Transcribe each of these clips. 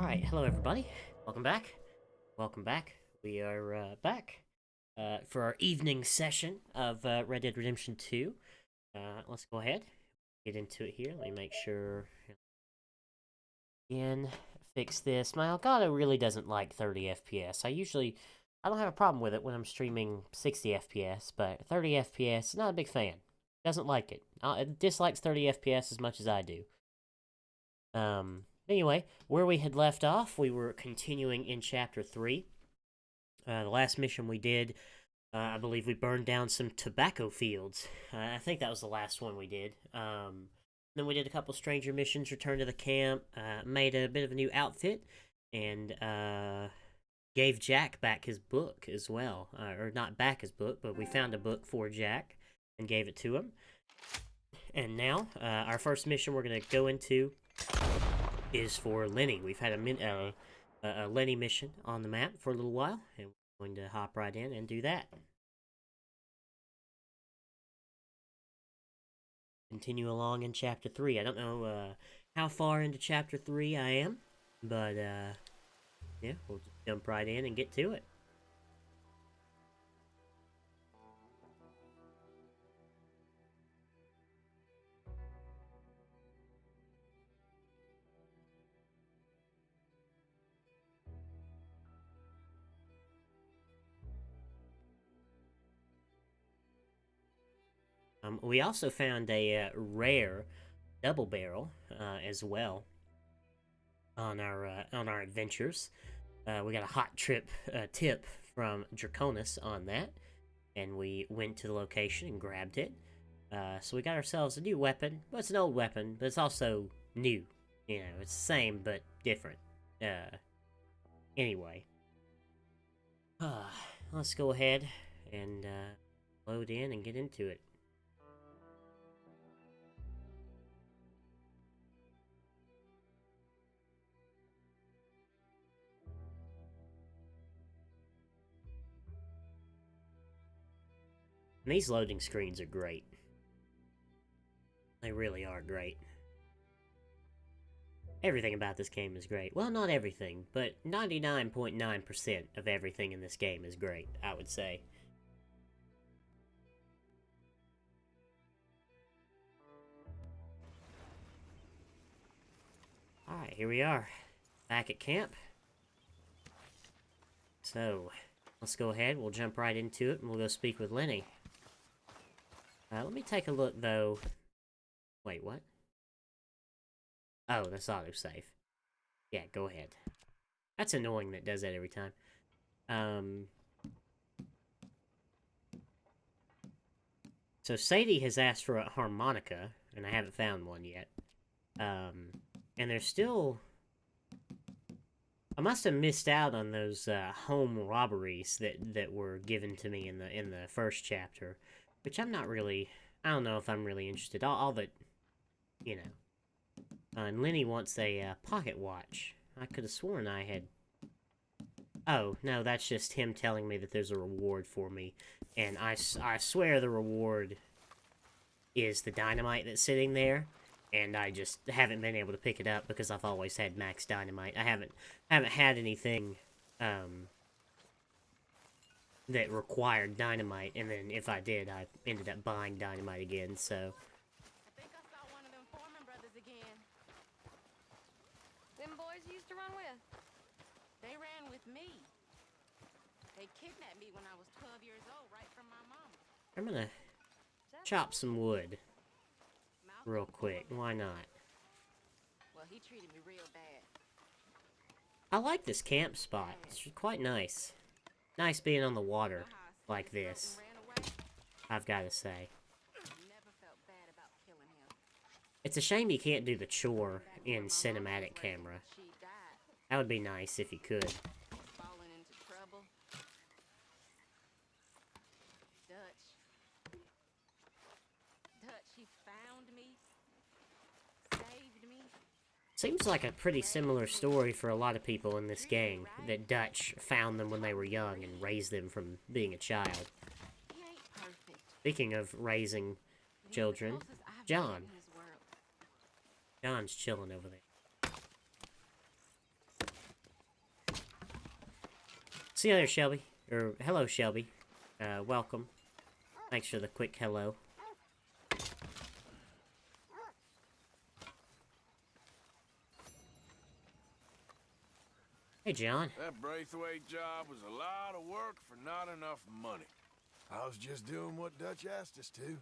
Alright, hello everybody. Welcome back. Welcome back. We are back for our evening session of Red Dead Redemption 2. Let's go ahead, get into it here. Let me make sure. Again, fix this. My Elgato really doesn't like 30 FPS. I don't have a problem with it when I'm streaming 60 FPS, but 30 FPS, not a big fan. Doesn't like it. It dislikes 30 FPS as much as I do. Anyway, where we had left off, we were continuing in Chapter 3. The last mission we did, I believe we burned down some tobacco fields. I think that was the last one we did. Then we did a couple stranger missions, returned to the camp, made a bit of a new outfit, and gave Jack back his book as well. Or not back his book, but we found a book for Jack and gave it to him. And now, our first mission we're going to go into is for Lenny. We've had a Lenny mission on the map for a little while, and we're going to hop right in and do that. Continue along in Chapter 3. I don't know how far into Chapter 3 I am, but yeah, we'll just jump right in and get to it. We also found a rare double barrel as well on our adventures. We got a hot tip from Draconis on that, and we went to the location and grabbed it. So we got ourselves a new weapon. Well, it's an old weapon, but it's also new. You know, it's the same but different. Anyway, let's go ahead and load in and get into it. And these loading screens are great. They really are great. Everything about this game is great. Well, not everything, but 99.9% of everything in this game is great, I would say. Alright, here we are. Back at camp. So, let's go ahead. We'll jump right into it, and we'll go speak with Lenny. Let me take a look, though. Wait, what? Oh, that's autosave. Yeah, go ahead. That's annoying that it does that every time. So Sadie has asked for a harmonica, and I haven't found one yet. And there's still... I must have missed out on those home robberies that were given to me in the first chapter, which I'm not really... I don't know if I'm really interested. All that, you know. And Lenny wants a pocket watch. I could have sworn I had... Oh, no, that's just him telling me that there's a reward for me. And I swear the reward is the dynamite that's sitting there. And I just haven't been able to pick it up because I've always had max dynamite. I haven't had anything that required dynamite, and then if I did, I ended up buying dynamite again, so... I think I saw one of them Foreman brothers again. Them boys you used to run with? They ran with me. They kidnapped me when I was 12 years old, right from my mama. I'm gonna chop some wood real quick. Why not? Well, he treated me real bad. I like this camp spot. It's quite nice. Nice being on the water like this, I've got to say. It's a shame you can't do the chore in cinematic camera. That would be nice if you could. Seems like a pretty similar story for a lot of people in this game, that Dutch found them when they were young and raised them from being a child. Speaking of raising children, John's chilling over there. See you later, Shelby. Or, hello, Shelby. Welcome. Thanks for the quick hello. Hey, John. That Braithwaite job was a lot of work for not enough money. I was just doing what Dutch asked us to.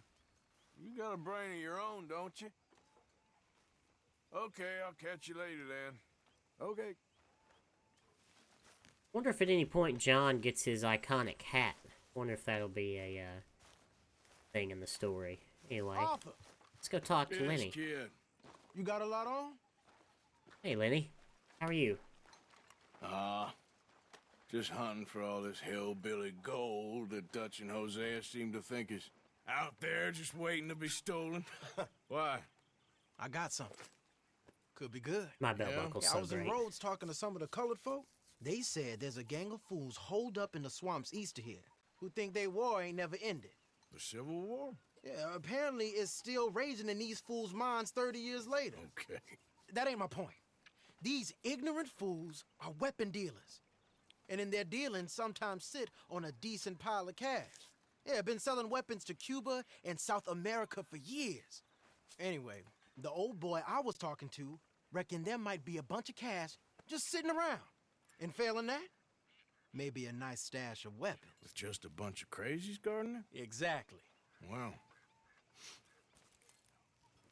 You got a brain of your own, don't you? Okay, I'll catch you later then. Okay. Wonder if at any point John gets his iconic hat. Wonder if that'll be a thing in the story. Anyway, Arthur, let's go talk to Yes, Lenny. kid. you got a lot on? Hey, Lenny. How are you? Just hunting for all this hillbilly gold that Dutch and Hosea seem to think is out there just waiting to be stolen. Why? I got something. Could be good. My belt Yeah? buckle's Yeah, so I was great. in Rhodes talking to some of the colored folk. They said there's a gang of fools holed up in the swamps east of here who think they war ain't never ended. The Civil War? Yeah, apparently it's still raging in these fools' minds 30 years later. Okay. That ain't my point. These ignorant fools are weapon dealers. And in their dealings sometimes sit on a decent pile of cash. Yeah, been selling weapons to Cuba and South America for years. Anyway, the old boy I was talking to reckoned there might be a bunch of cash just sitting around. And failing that, maybe a nice stash of weapons. With just a bunch of crazies guarding it? Exactly. Well,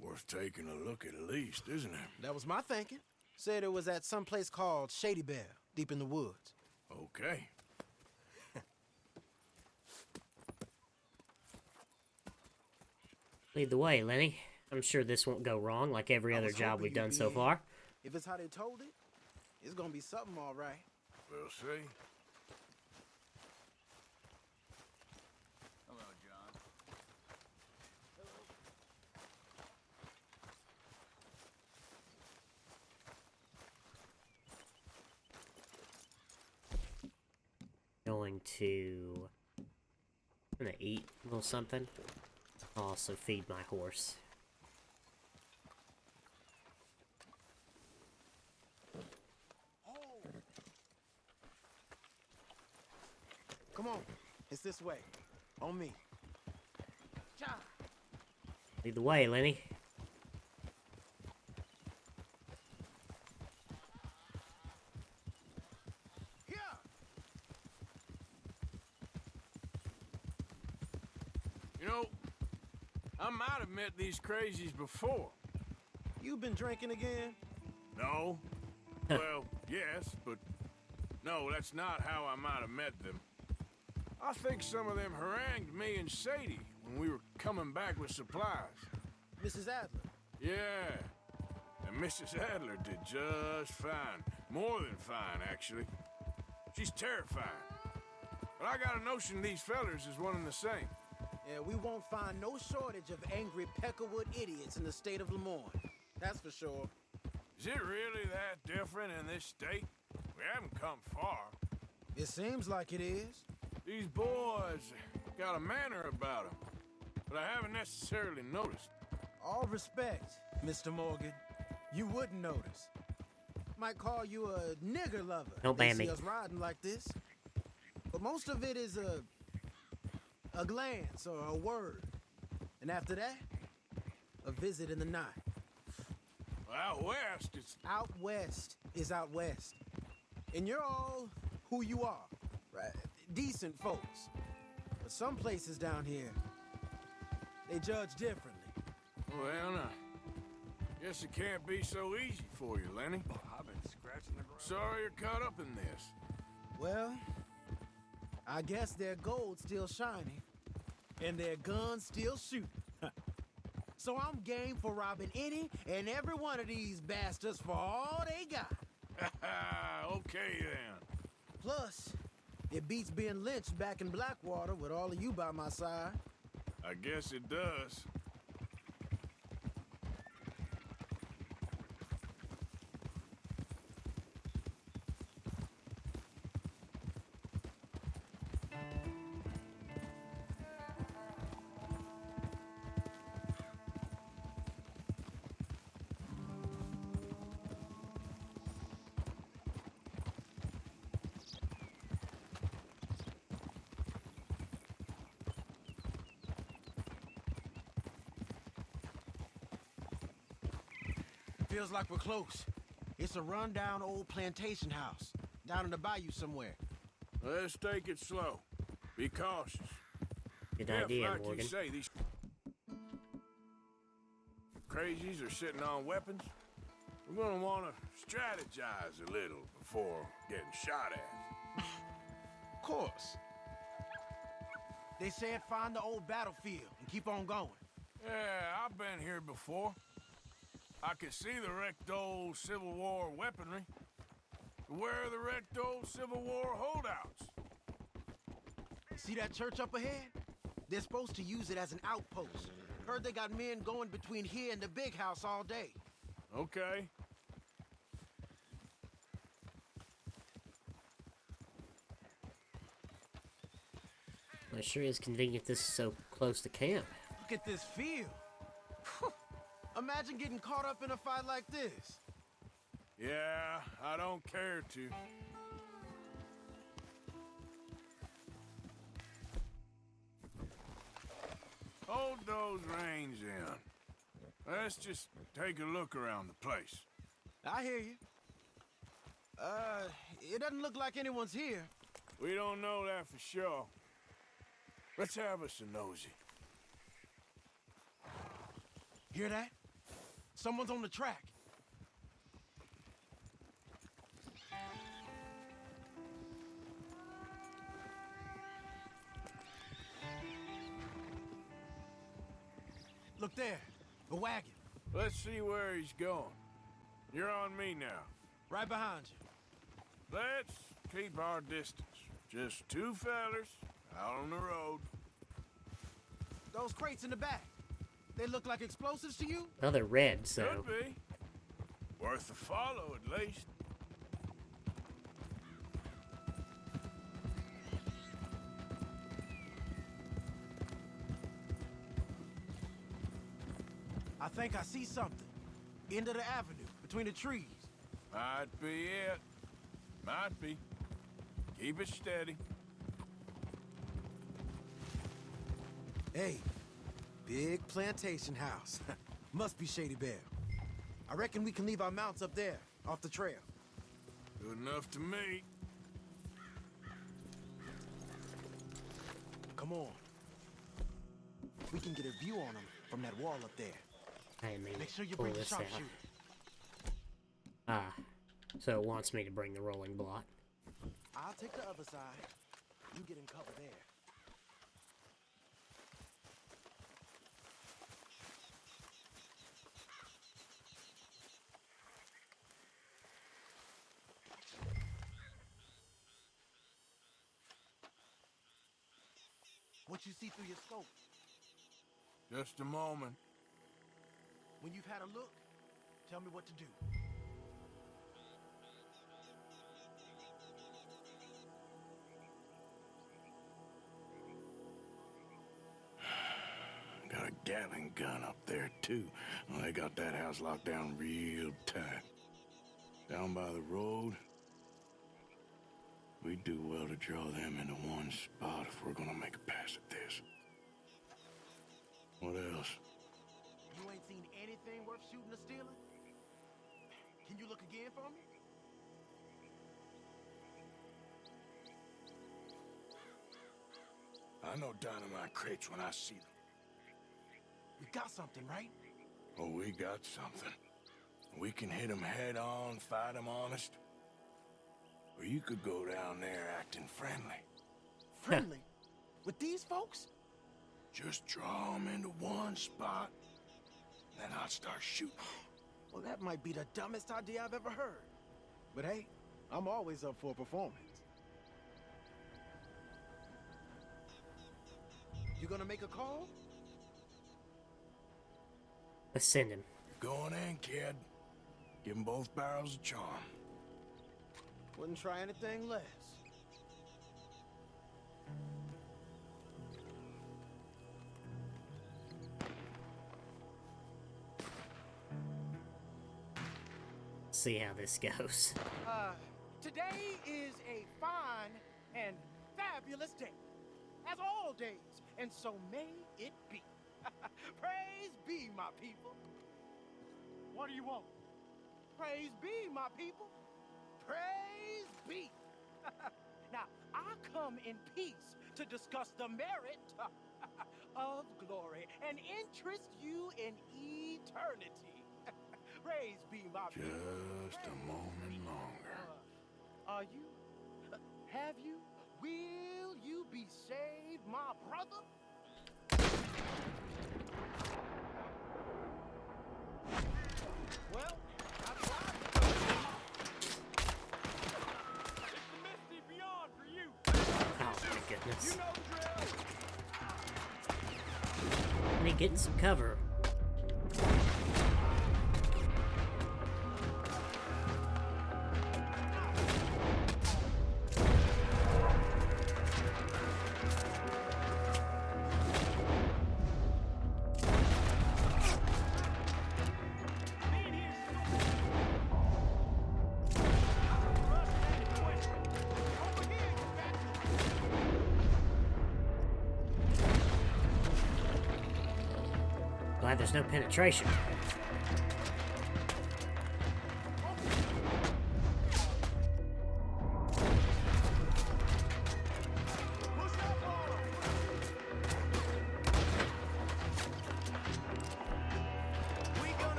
worth taking a look at least, isn't it? That was my thinking. Said it was at some place called Shady Belle, deep in the woods. Okay. Lead the way, Lenny. I'm sure this won't go wrong like every I other was job hoping we've you'd done be so in. far. If it's how they told it, it's gonna be something all right. We'll see. Hello, John. Going to... I'm gonna eat a little something. I'll also feed my horse. Come on, it's this way. On me. Lead the way, Lenny. Yeah. You know, I might have met these crazies before. You been drinking again? No? Well, yes, but no, that's not how I might have met them. I think some of them harangued me and Sadie when we were coming back with supplies. Mrs. Adler. Yeah, and Mrs. Adler did just fine. More than fine, actually. She's terrifying. But I got a notion these fellers is one and the same. Yeah, we won't find no shortage of angry Peckerwood idiots in the state of Lemoyne. That's for sure. Is it really that different in this state? We haven't come far. It seems like it is. These boys got a manner about them, but I haven't necessarily noticed. All respect, Mr. Morgan. You wouldn't notice. Might call you a nigger lover. Don't They ban see me. us riding like this. But most of it is a glance or a word. And after that, a visit in the night. Well, out west, it's... Out west is out west. And you're all who you are, right? Decent folks. But some places down here, they judge differently. Well, now, guess it can't be so easy for you, Lenny. I've been scratching the ground. Sorry you're caught up in this. Well, I guess their gold's still shining, and their guns still shooting. So I'm game for robbing any and every one of these bastards for all they got. Okay, then. Plus, it beats being lynched back in Blackwater with all of you by my side. I guess it does. Feels like we're close. It's a rundown old plantation house down in the bayou somewhere. Let's take it slow. Be cautious. Good If, idea, like Morgan. you say, these crazies are sitting on weapons, we're gonna want to strategize a little before getting shot at. Of course. They said find the old battlefield and keep on going. Yeah, I've been here before. I can see the wrecked old Civil War weaponry. Where are the wrecked old Civil War holdouts? See that church up ahead? They're supposed to use it as an outpost. Heard they got men going between here and the big house all day. Okay. Well, it sure is convenient this is so close to camp. Look at this field. Imagine getting caught up in a fight like this. Yeah, I don't care to. Hold those reins in. Let's just take a look around the place. I hear you. It doesn't look like anyone's here. We don't know that for sure. Let's have us a nosy. Hear that? Someone's on the track. Look there, the wagon, Let's see where he's going. You're on me now. right behind you. Let's keep our distance. Just two fellers out on the road. Those crates in the back, they look like explosives to you? Well, they're red, so Could be. Worth a follow, at least. I think I see something. End of the avenue, between the trees. Might be it. Might be. Keep it steady. Hey, big plantation house. Must be Shady Belle. I reckon we can leave our mounts up there, off the trail. Good enough to me. Come on. We can get a view on them from that wall up there. I mean, Make sure you pull bring the this out. sharpshooter. Ah, so it wants me to bring the rolling block. I'll take the other side. You get in cover there. What you see through your scope? Just a moment. When you've had a look, tell me what to do. Got a Gatling gun up there, too. Well, they got that house locked down real tight. Down by the road, we do well to draw them into one spot if we're gonna make a pass at this. What else? You ain't seen anything worth shooting or stealing? Can you look again for me? I know dynamite crates when I see them. We got something, right? Oh, we got something. We can hit them head on, fight them honest. Or you could go down there acting friendly. Friendly? With these folks? Just draw them into one spot, then I'll start shooting. Well, that might be the dumbest idea I've ever heard. But hey, I'm always up for a performance. You gonna make a call? Let's send him. Going in, kid. Give them both barrels a charm. Wouldn't try anything less. See how this goes. Today is a fine and fabulous day, as all days, and so may it be. Praise be, my people. What do you want? Praise be, my people. Praise be. Now, I come in peace to discuss the merit of glory and interest you in eternity. Praise be, my people. Just a moment longer. Are you? Have you? Will you be saved, my brother? Well, I tried to come It's the misty beyond for you. Oh my goodness. You know the drill. I need getting some cover. Glad there's no penetration.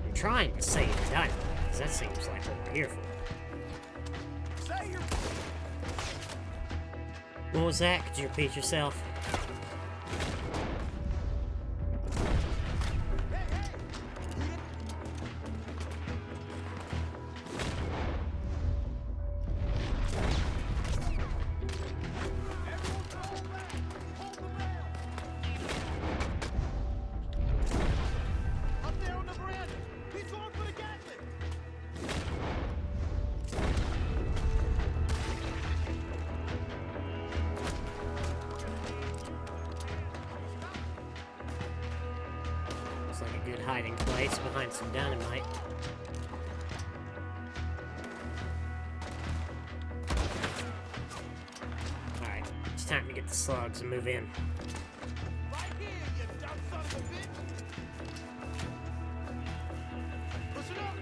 I'm trying to save dynamite, because that seems like what we're here for. What was that? Could you repeat yourself? up there on the veranda. He's going for the Gatling. Looks like a good hiding place behind some dynamite. Alright, it's time to get the slugs and move in. Right here, you dumb son of a bitch. Push it up.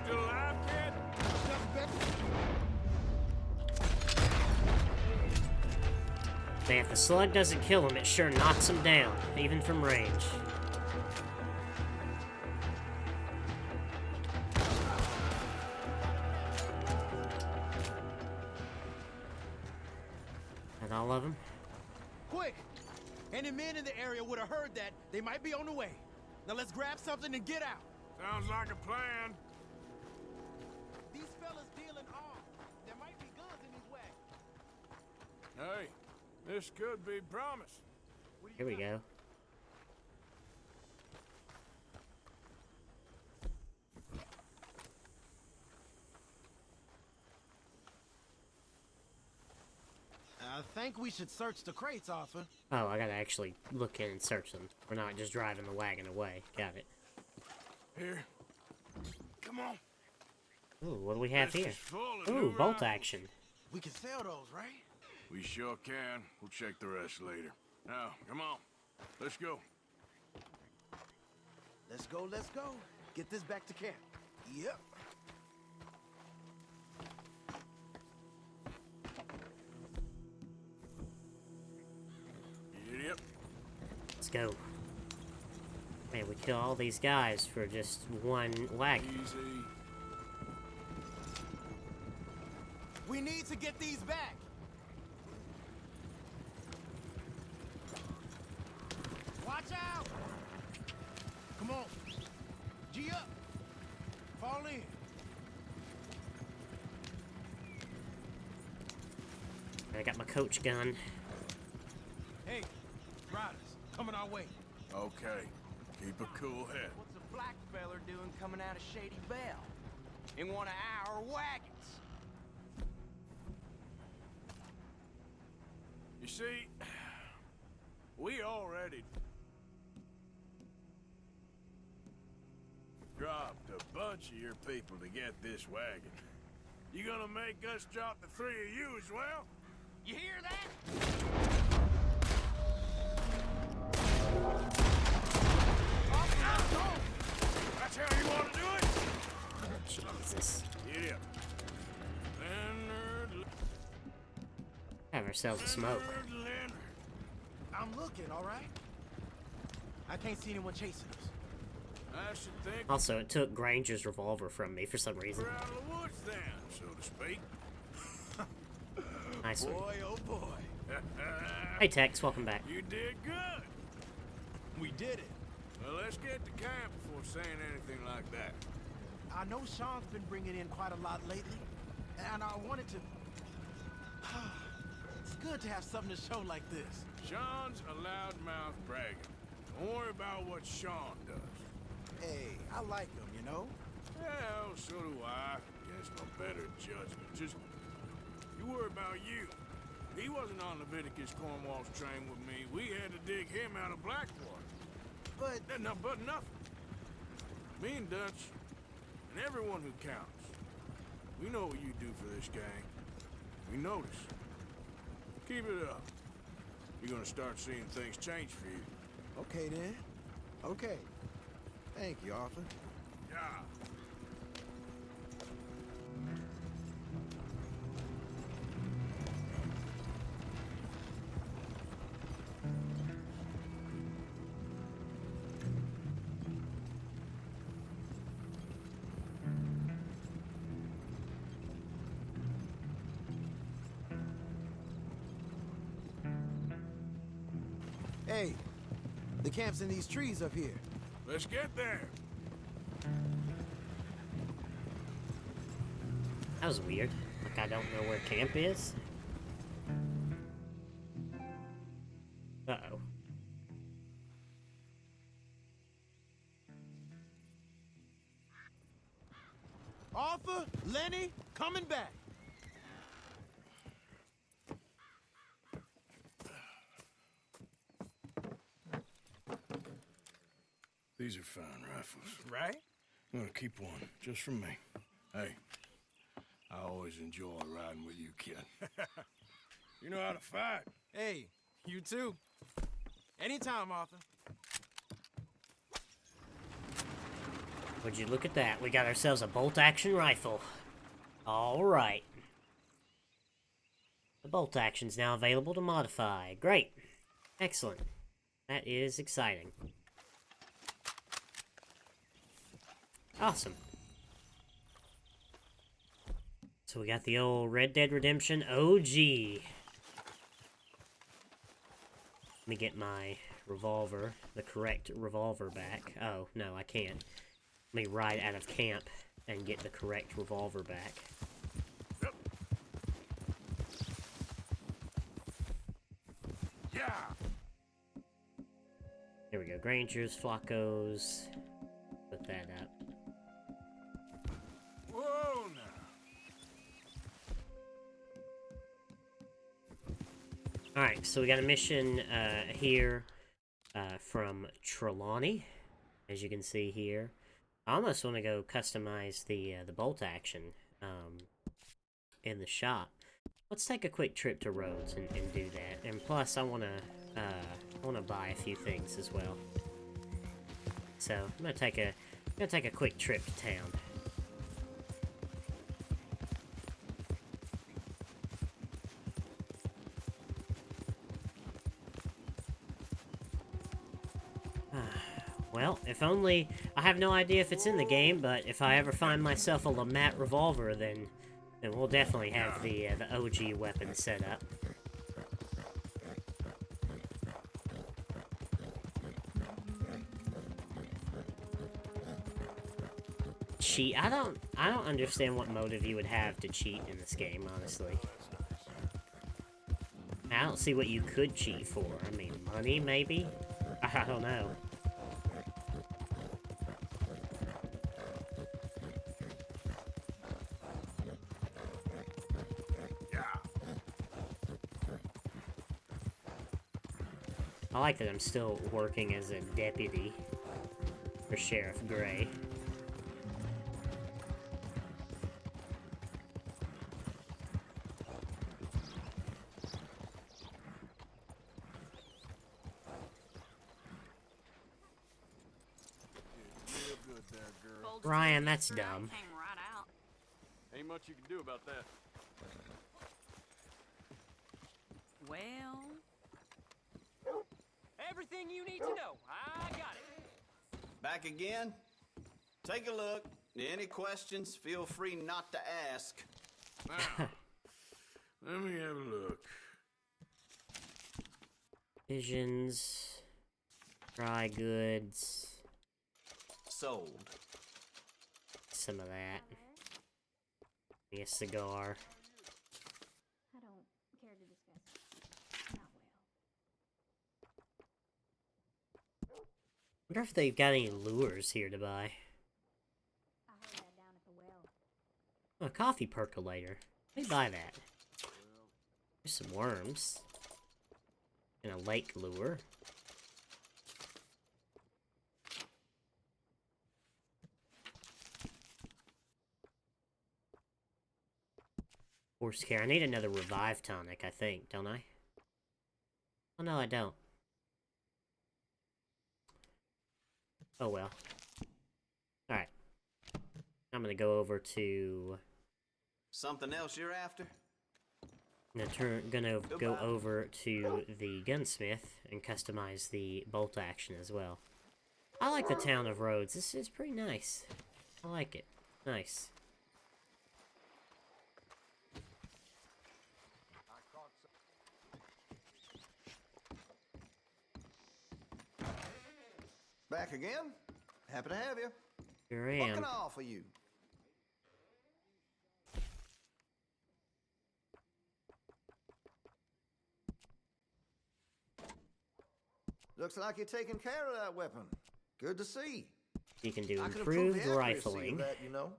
Still alive, kid? Just bet. Man, if the slug doesn't kill him, it sure knocks him down, even from range. That all of them? Quick! Any men in the area would have heard that. They might be on the way. Now let's grab something and get out. Sounds like a plan. These fellas dealing arms. There might be guns in these wagons. Hey, this could be promise. Here we go. I think we should search the crates, Arthur. Oh, I gotta actually look in and search them. We're not just driving the wagon away. Got it. Here. Come on. Ooh, what do we have This here? is full of Ooh, new bolt rifles. action. We can sell those, right? We sure can. We'll check the rest later. Now, come on. Let's go. Let's go, let's go. Get this back to camp. Yep. Yep. Let's go. Man, we kill all these guys for just one wagon. Easy. We need to get these back. Watch out! Come on. G up. Fall in. I got my coach gun. Hey, riders, coming our way. Okay. Keep a cool head. What's a black feller doing coming out of Shady Belle? In one of our wagons? You see, we already dropped a bunch of your people to get this wagon. You gonna make us drop the three of you as well? You hear that? That's how you want to do it? Jesus. Yeah. Leonard, Have ourselves a smoke. Leonard. I'm looking, all right? I can't see anyone chasing us. I should think Also, it took Granger's revolver from me for some reason. we're out of the woods then, so to speak. Nice one. Boy, oh boy. Hey Tex, welcome back. You did good. We did it. Well, let's get to camp before saying anything like that. I know Sean's been bringing in quite a lot lately, and I wanted to... It's good to have something to show like this. Sean's a loudmouth bragging. Don't worry about what Sean does. Hey, I like him, you know? Well, so do I. Against my better judgment. Just, you worry about you. He wasn't on Leviticus Cornwall's train with me. We had to dig him out of Blackwater. But But nothing. Me and Dutch, and everyone who counts. We know what you do for this gang. We notice. Keep it up. You're gonna start seeing things change for you. okay then. Okay. Thank you, Arthur. Yeah. Hey, the camp's in these trees up here. Let's get there. That was weird. Like I don't know where camp is. Uh-oh. Arthur, Lenny, coming back. These are fine rifles. Right? I'm gonna keep one, just for me. Hey, I always enjoy riding with you, kid. You know how to fight. Hey, you too. Anytime, Arthur. Would you look at that? We got ourselves a bolt-action rifle. Alright. The bolt action's now available to modify. Great. Excellent. That is exciting. Awesome. So we got the old Red Dead Redemption OG. Let me get my revolver, the correct revolver back. Oh, no, I can't. Let me ride out of camp and get the correct revolver back. Yep. Yeah. Here we go. Grangers, Flacos. Put that up. Whoa, now. Alright, so we got a mission here from Trelawney, as you can see here. I almost want to go customize the bolt action in the shop. Let's take a quick trip to Rhodes and do that. And plus, I want to buy a few things as well. So I'm gonna take a quick trip to town. Well, if only... I have no idea if it's in the game, but if I ever find myself a Lamat revolver, then we'll definitely have the OG weapon set up. Cheat? I don't understand what motive you would have to cheat in this game, honestly. I don't see what you could cheat for. I mean, money, maybe? I don't know. I like that I'm still working as a deputy for Sheriff Gray. told the Ryan, truth that's yesterday. dumb. Came right out. Ain't much you can do about that. Well, Everything you need to know. I got it. Back again? Take a look. Any questions, feel free not to ask. Now, let me have a look. Visions, dry goods, Sold. some of that. Maybe a cigar. I don't care to discuss it. Not well. Wonder if they've got any lures here to buy. I heard that down at the well. A coffee percolator. Let me buy that. There's some worms. And a lake lure. Horse care. I need another revive tonic, I think, don't I? Oh no, I don't. Oh well. Alright. I'm gonna go over to... Something else you're after? Gonna go Goodbye. over to the gunsmith and customize the bolt action as well. I like the town of Rhodes. This is pretty nice. I like it. Nice. Back again? Happy to have you. Here I What am. can I offer you? Looks like you're taking care of that weapon. Good to see. You can do I can improve improved the accuracy rifling. of that, you know.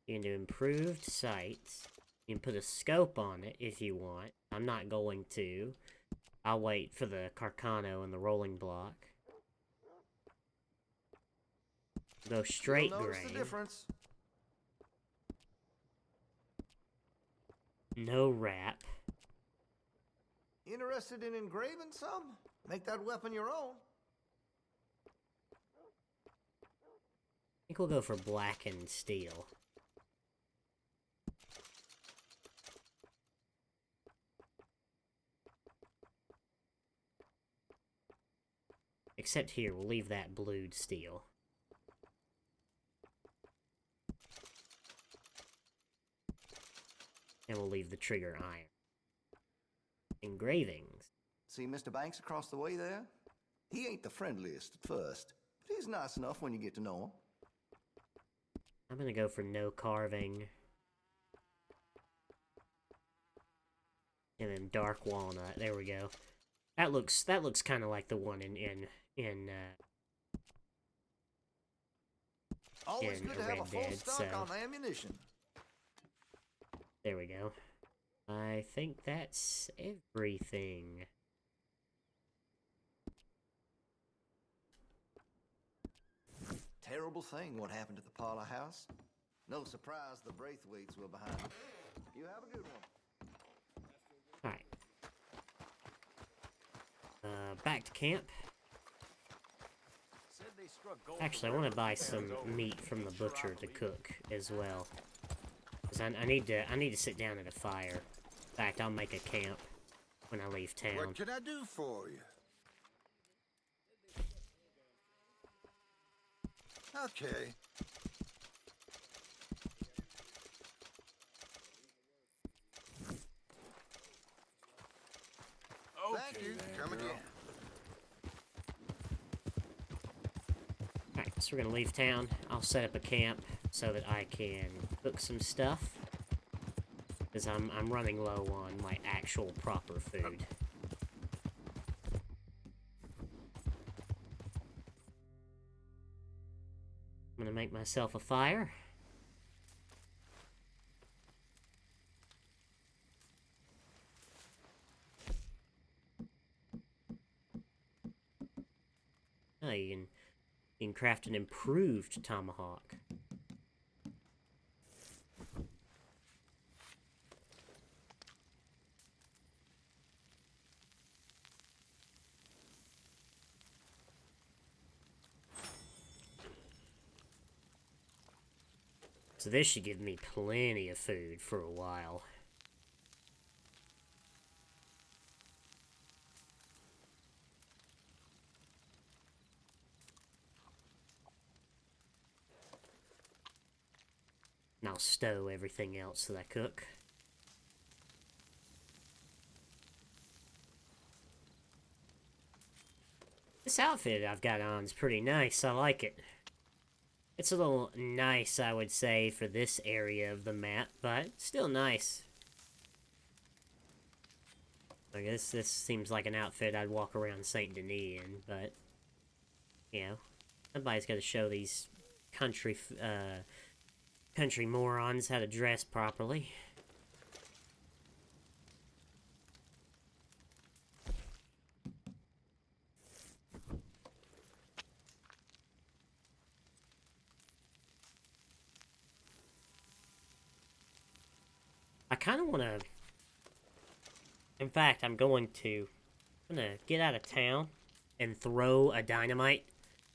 You can do improved sights. You can put a scope on it if you want. I'm not going to. I'll wait for the Carcano and the rolling block. Go straight You'll notice grain. the difference. No wrap. Interested in engraving some? Make that weapon your own. I think we'll go for blackened steel. Except here, we'll leave that blued steel. And we'll leave the trigger iron. Engravings. See Mr. Banks across the way there? He ain't the friendliest at first, but he's nice enough when you get to know him. I'm gonna go for no carving. And then dark walnut. There we go. That looks kind of like the one in Always in good to have a Red full Dead, stock so- on ammunition. There we go. I think that's everything. Terrible thing what happened to the Parlor House. No surprise the Braithwaites were behind it. You have a good one. Alright. Back to camp. Said they struck gold Actually, I want to buy some meat from the butcher to cook as well. Cause I need to sit down at a fire. In fact, I'll make a camp when I leave town. What can I do for you? Okay. Thank you. then, Come girl. again. Alright, so we're gonna leave town. I'll set up a camp so that I can cook some stuff. Because I'm running low on my actual proper food. I'm gonna make myself a fire. Oh, you can craft an improved tomahawk. So this should give me plenty of food for a while. And I'll stow everything else that I cook. This outfit I've got on is pretty nice. I like it. It's a little nice, I would say, for this area of the map, but still nice. I guess this seems like an outfit I'd walk around Saint Denis in, but, you know, somebody's got to show these country morons how to dress properly. I kind of want to... In fact, I'm going to get out of town and throw a dynamite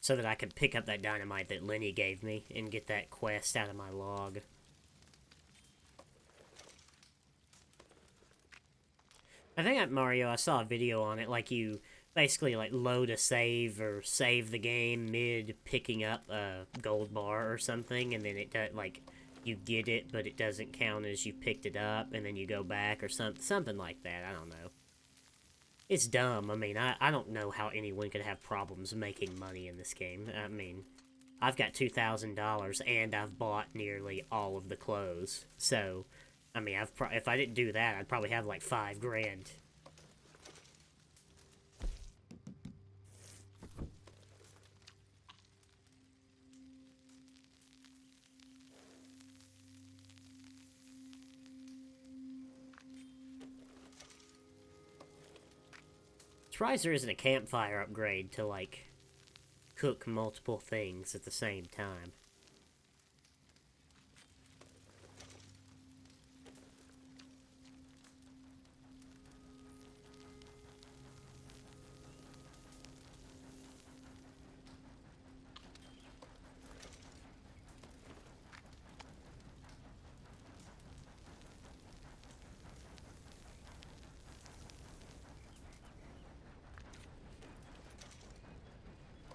so that I can pick up that dynamite that Lenny gave me and get that quest out of my log. I think at Mario, I saw a video on it, like you basically like load a save or save the game mid picking up a gold bar or something, and then it does, like, you get it, but it doesn't count as you picked it up, and then you go back or something like that. I don't know. It's dumb. I mean, I don't know how anyone could have problems making money in this game. I mean, I've got $2,000, and I've bought nearly all of the clothes. So, I mean, if I didn't do that, I'd probably have like $5 grand. Surprised there isn't a campfire upgrade to, like, cook multiple things at the same time.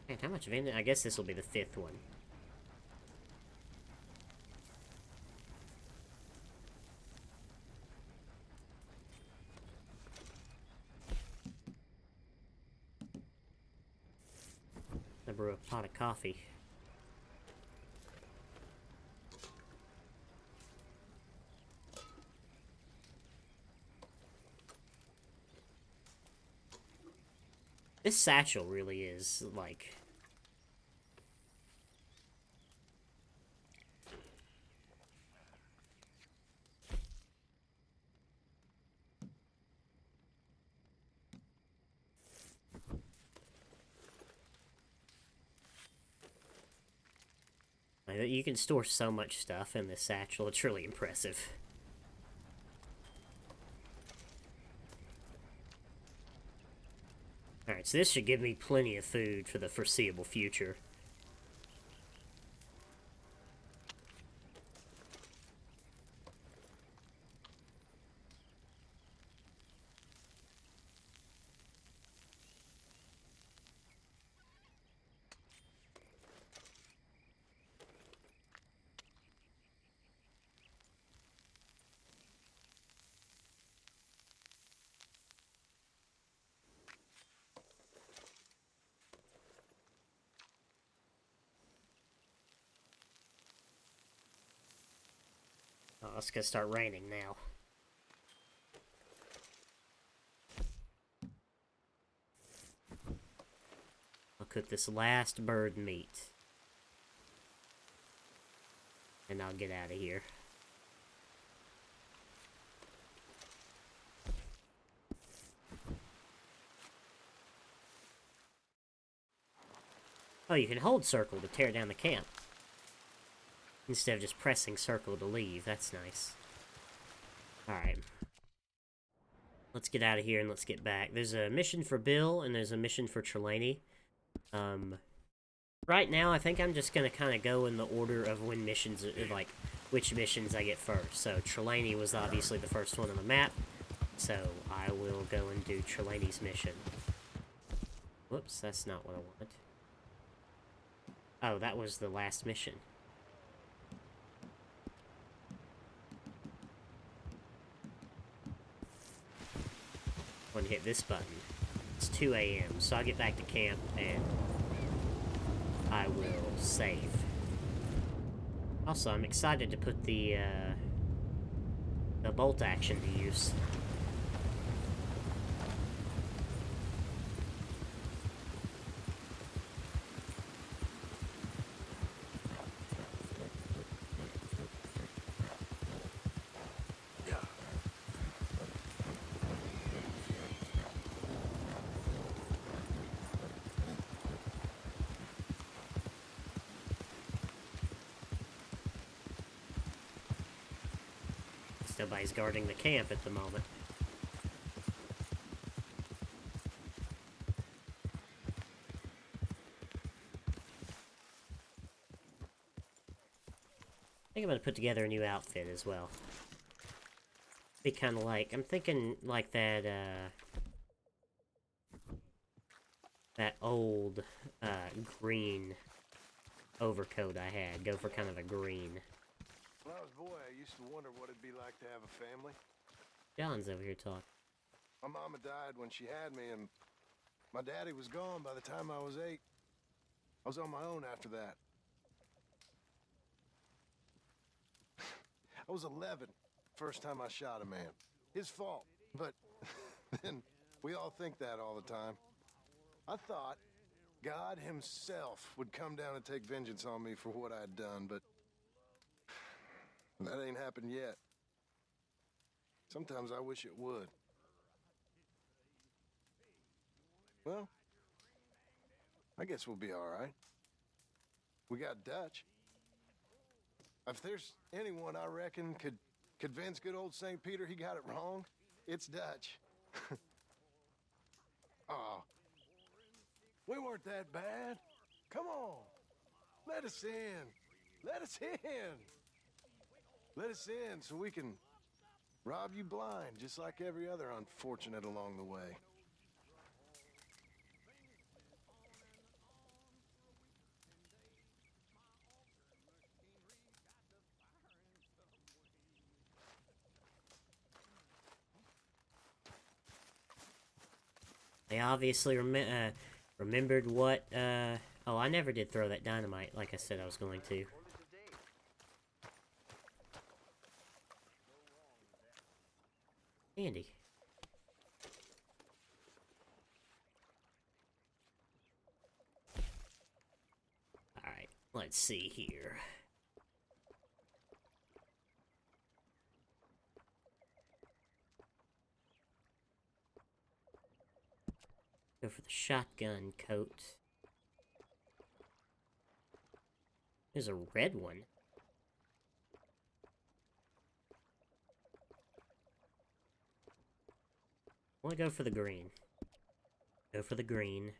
Man, how much of I guess this will be the 5th one. I brew a pot of coffee. This satchel really is, like... You can store so much stuff in this satchel, it's really impressive. Alright, so this should give me plenty of food for the foreseeable future. Oh, it's gonna start raining now. I'll cook this last bird meat. And I'll get out of here. Oh, you can hold circle to tear down the camp. Instead of just pressing circle to leave. That's nice. Alright. Let's get out of here and let's get back. There's a mission for Bill and there's a mission for Trelawney. Right now, I think I'm just gonna kind of go in the order of when missions, like, which missions I get first. So Trelawney was obviously the first one on the map, so I will go and do Trelawney's mission. Whoops, that's not what I wanted. Oh, that was the last mission. I'm gonna hit this button. It's 2 a.m., so I'll get back to camp and I will save. Also, I'm excited to put the bolt action to use. Nobody's guarding the camp at the moment. I think I'm gonna put together a new outfit as well. Be kind of like, I'm thinking like that, that old, green overcoat I had. Go for kind of a green. When I was a boy, I used to wonder what it'd be like to have a family. John's over here talking. My mama died when she had me, and my daddy was gone by the time I was 8. I was on my own after that. I was 11, first time I shot a man. His fault, but then we all think that all the time. I thought God himself would come down and take vengeance on me for what I'd done, but that ain't happened yet. Sometimes I wish it would. Well, I guess we'll be all right. We got Dutch. If there's anyone I reckon could convince good old St. Peter he got it wrong, it's Dutch. Aw, we weren't that bad. Come on, let us in. Let us in. Let us in so we can rob you blind, just like every other unfortunate along the way. They obviously remembered what, oh, I never did throw that dynamite like I said I was going to. Andy. Alright, let's see here. Go for the shotgun coat. There's a red one. I want to go for the green. Go for the green.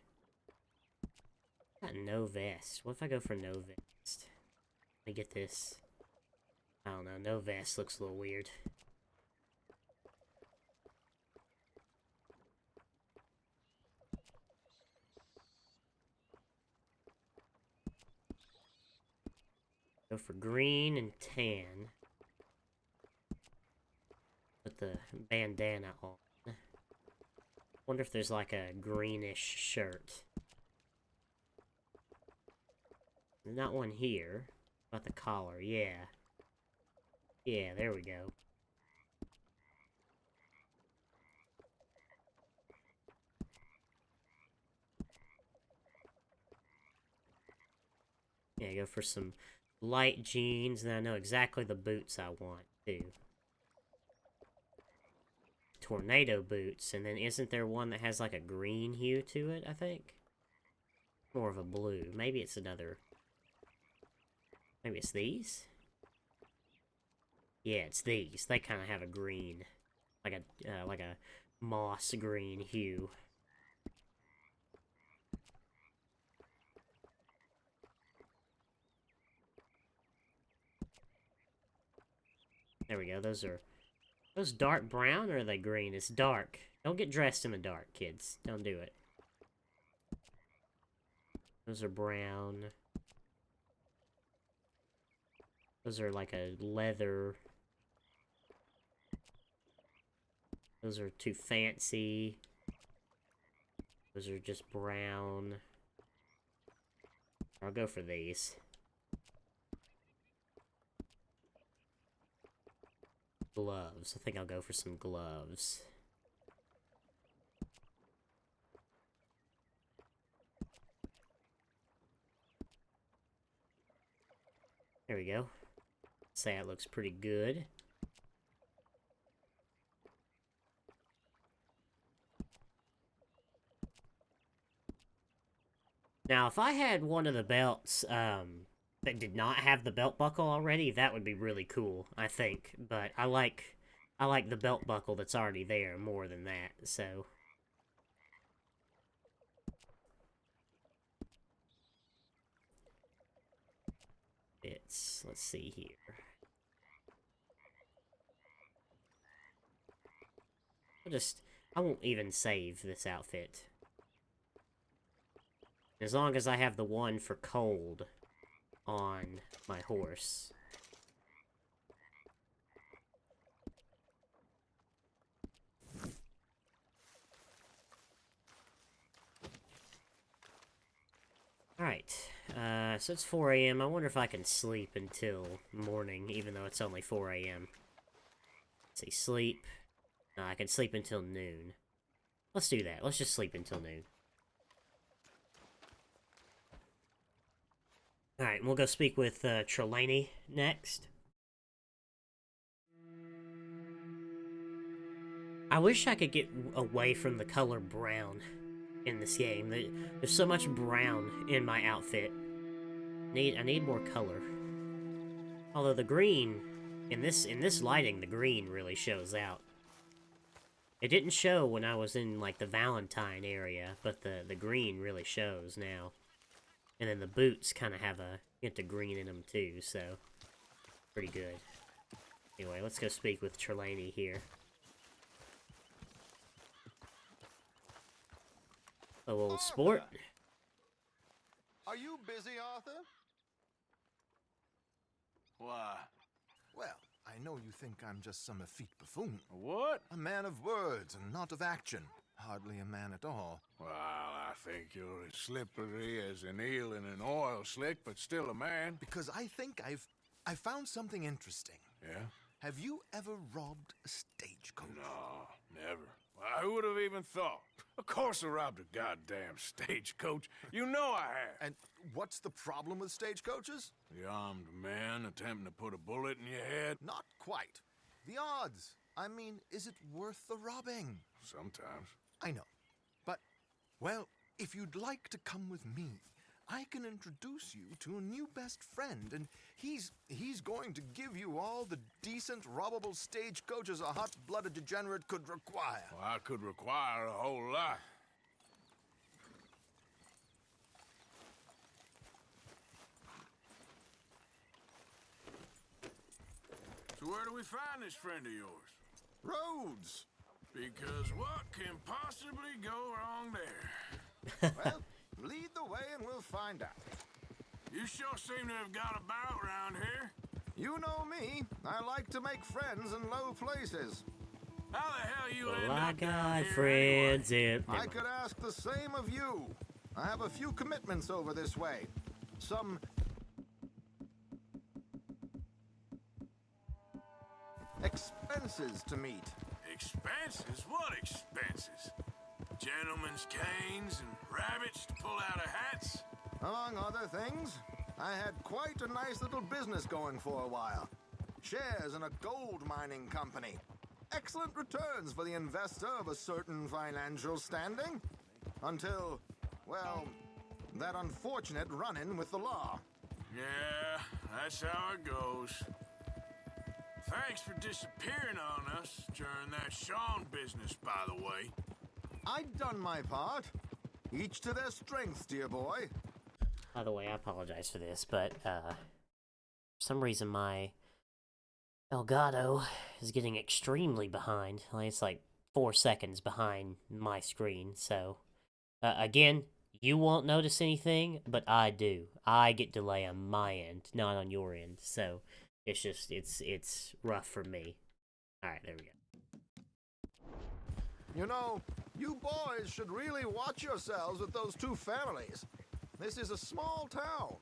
Got no vest. What if I go for no vest? Let me get this. I don't know. No vest looks a little weird. Go for green and tan. Put the bandana on. Wonder if there's like a greenish shirt. Not one here. About the collar, yeah. Yeah, there we go. Yeah, go for some light jeans, and I know exactly the boots I want, too. Tornado boots, and then isn't there one that has like a green hue to it, I think? More of a blue. Maybe it's another... Maybe it's these? Yeah, it's these. They kind of have a green. Like a moss green hue. There we go. Those dark brown or are they green? It's dark. Don't get dressed in the dark, kids. Don't do it. Those are brown. Those are like a leather. Those are too fancy. Those are just brown. I'll go for these. Gloves. I think I'll go for some gloves. There we go. Say that looks pretty good. Now, if I had one of the belts, that did not have the belt buckle already, that would be really cool, I think. But I like the belt buckle that's already there more than that, so... let's see here. I won't even save this outfit. As long as I have the one for cold on my horse. Alright, so it's 4 a.m. I wonder if I can sleep until morning, even though it's only 4 a.m. Let's see, sleep. No, I can sleep until noon. Let's do that. Let's just sleep until noon. Alright, we'll go speak with Trelawney next. I wish I could get away from the color brown in this game. There's so much brown in my outfit. I need more color. Although the green, in this lighting, the green really shows out. It didn't show when I was in, like, the Valentine area, but the green really shows now. And then the boots kind of have a hint of green in them, too, so... pretty good. Anyway, let's go speak with Trelawney here. A little sport. Are you busy, Arthur? Why? Well, I know you think I'm just some effete buffoon. What? A man of words and not of action. Hardly a man at all. Well, I think you're as slippery as an eel in an oil slick, but still a man. Because I think I found something interesting. Yeah? Have you ever robbed a stagecoach? No, never. Who would have even thought? Of course I robbed a goddamn stagecoach. You know I have. And what's the problem with stagecoaches? The armed man attempting to put a bullet in your head? Not quite. The odds. I mean, is it worth the robbing? Sometimes. I know. But, well, if you'd like to come with me, I can introduce you to a new best friend, and he's going to give you all the decent, robbable stagecoaches a hot-blooded degenerate could require. Well, I could require a whole lot. So where do we find this friend of yours? Roads. Because what can possibly go wrong there? Well, lead the way and we'll find out. You sure seem to have got about around here. You know me. I like to make friends in low places. How the hell you Well, end I up down got here friends in... I could ask the same of you. I have a few commitments over this way. Some expenses to meet. Expenses? What expenses? Gentlemen's canes and rabbits to pull out of hats? Among other things, I had quite a nice little business going for a while. Shares in a gold mining company. Excellent returns for the investor of a certain financial standing. Until, well, that unfortunate run-in with the law. Yeah, that's how it goes. Thanks for disappearing on us during that Sean business, by the way. I'd done my part. Each to their strengths, dear boy. By the way, I apologize for this, but, for some reason my Elgato is getting extremely behind. Like, it's like 4 seconds behind my screen, so... again, you won't notice anything, but I do. I get delay on my end, not on your end, so... It's just, it's rough for me. Alright, there we go. You know, you boys should really watch yourselves with those two families. This is a small town.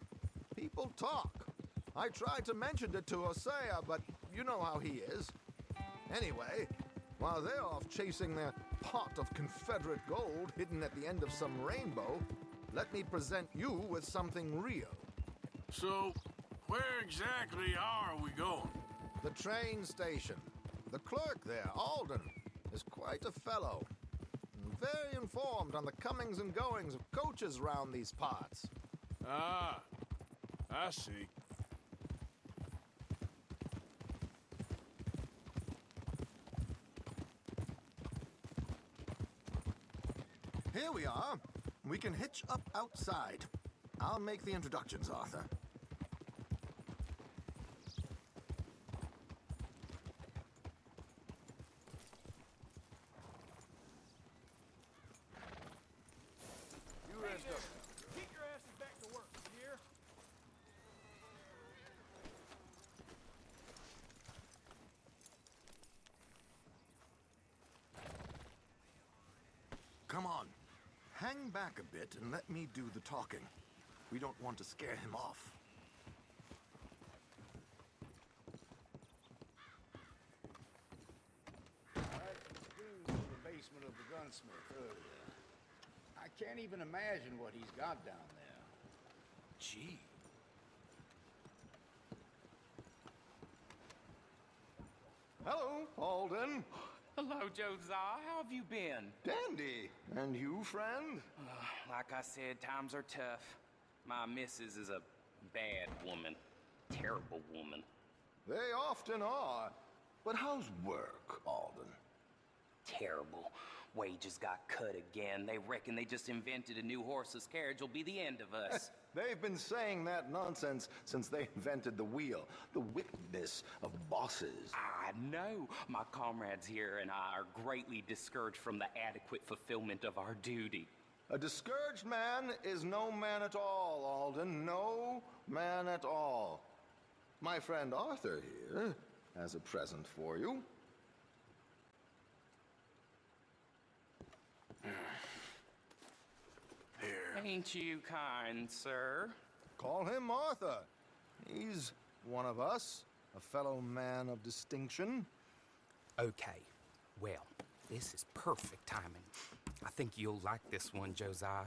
People talk. I tried to mention it to Hosea, but you know how he is. Anyway, while they're off chasing their pot of Confederate gold hidden at the end of some rainbow, let me present you with something real. So, where exactly are we going? The train station. The clerk there, Alden, is quite a fellow. Very informed on the comings and goings of coaches round these parts. Ah, I see. Here we are. We can hitch up outside. I'll make the introductions, Arthur. You rest up. Get your asses back to work, you hear? Come on. Hang back a bit and let me do the talking. We don't want to scare him off. I in the basement of the gunsmith earlier. I can't even imagine what he's got down there. Gee. Hello, Alden. Hello, Josiah. How have you been? Dandy. And you, friend? Like I said, times are tough. My missus is a bad woman. Terrible woman. They often are. But how's work, Alden? Terrible. Wages got cut again. They reckon they just invented a new horseless carriage will be the end of us. They've been saying that nonsense since they invented the wheel. The wickedness of bosses. I know. My comrades here and I are greatly discouraged from the adequate fulfillment of our duty. A discouraged man is no man at all, Alden. No man at all. My friend Arthur here has a present for you. Here. Ain't you kind, sir? Call him Arthur. He's one of us, a fellow man of distinction. Okay. Well, this is perfect timing. I think you'll like this one, Josiah.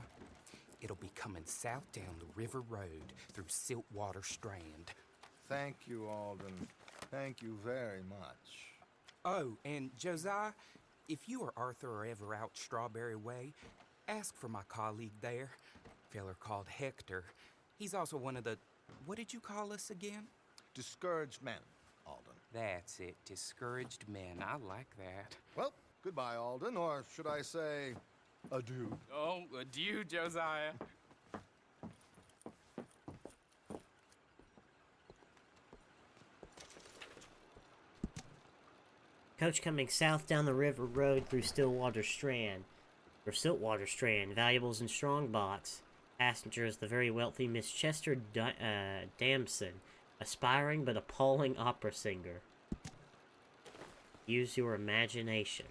It'll be coming south down the river road through Siltwater Strand. Thank you, Alden. Thank you very much. Oh, and Josiah, if you or Arthur are ever out Strawberry Way, ask for my colleague there, feller called Hector. He's also one of the... What did you call us again? Discouraged men, Alden. That's it, discouraged men. I like that. Well, goodbye, Alden, or should I say, adieu. Oh, adieu, Josiah. Coach coming south down the river road through Siltwater Strand. Valuables in strong box. Passenger is the very wealthy Miss Chester Damson, aspiring but appalling opera singer. Use your imagination.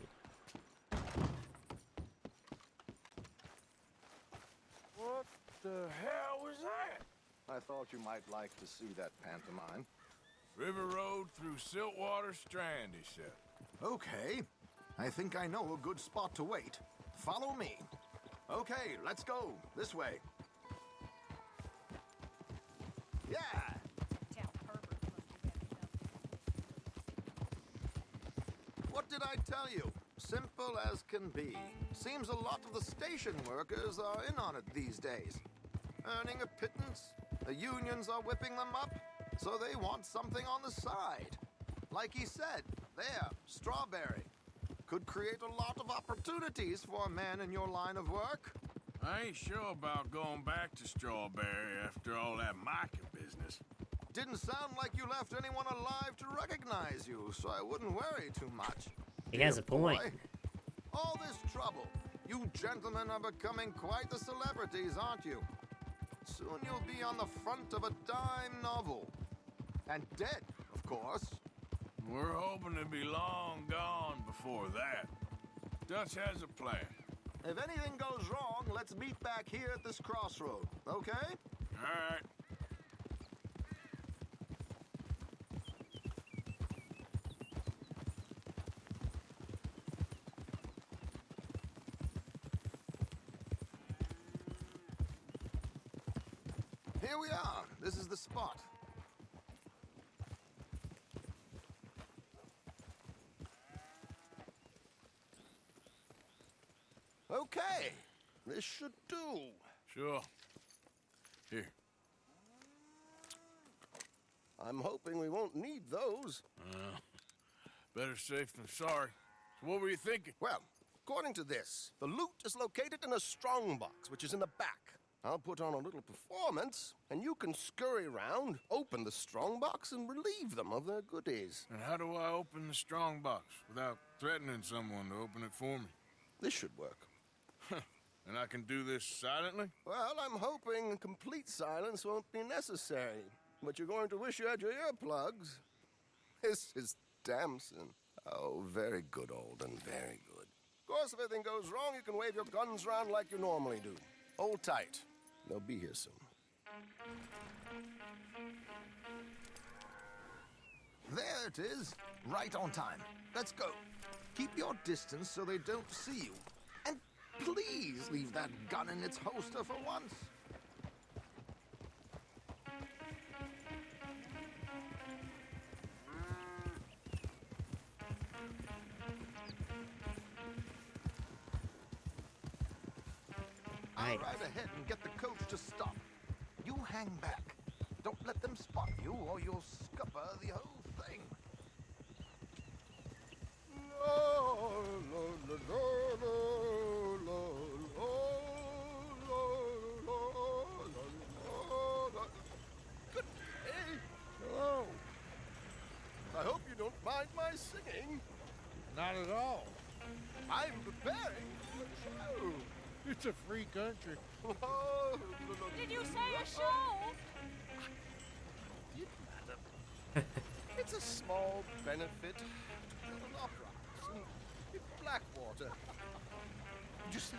What the hell was that? I thought you might like to see that pantomime. River Road through Siltwater Strand, he said. Okay. I think I know a good spot to wait. Follow me. Okay, let's go. This way. Yeah! What did I tell you? Simple as can be. Seems a lot of the station workers are in on it these days. Earning a pittance. The unions are whipping them up, so they want something on the side. Like he said, there, Strawberry. Could create a lot of opportunities for a man in your line of work. I ain't sure about going back to Strawberry after all that Micah business. didn't sound like you left anyone alive to recognize you, so I wouldn't worry too much. He has a point. Boy, all this trouble. You gentlemen are becoming quite the celebrities, aren't you? Soon you'll be on the front of a dime novel. And dead, of course. We're hoping to be long gone before that. Dutch has a plan. If anything goes wrong, let's meet back here at this crossroad, okay? All right. Here we are. This is the spot. Okay. This should do. Sure. Here. I'm hoping we won't need those. Better safe than sorry. So what were you thinking? Well, according to this, the loot is located in a strongbox, which is in the back. I'll put on a little performance, and you can scurry around, open the strongbox, and relieve them of their goodies. And how do I open the strong box without threatening someone to open it for me? This should work. And I can do this silently? Well, I'm hoping complete silence won't be necessary. But you're going to wish you had your earplugs. This is Damson. Oh, very good, Alden, very good. Of course, if anything goes wrong, you can wave your guns around like you normally do. Hold tight. They'll be here soon. There it is. Right on time. Let's go. Keep your distance so they don't see you. And please leave that gun in its holster for once. I'll ride ahead and get the coach to stop. You hang back. Don't let them spot you or you'll scupper the whole thing. Good day. Hello. I hope you don't mind my singing. Not at all. I'm preparing for a show. It's a free country. Oh, Did you say a show? It matter. It's a small benefit to an opera in Blackwater. Just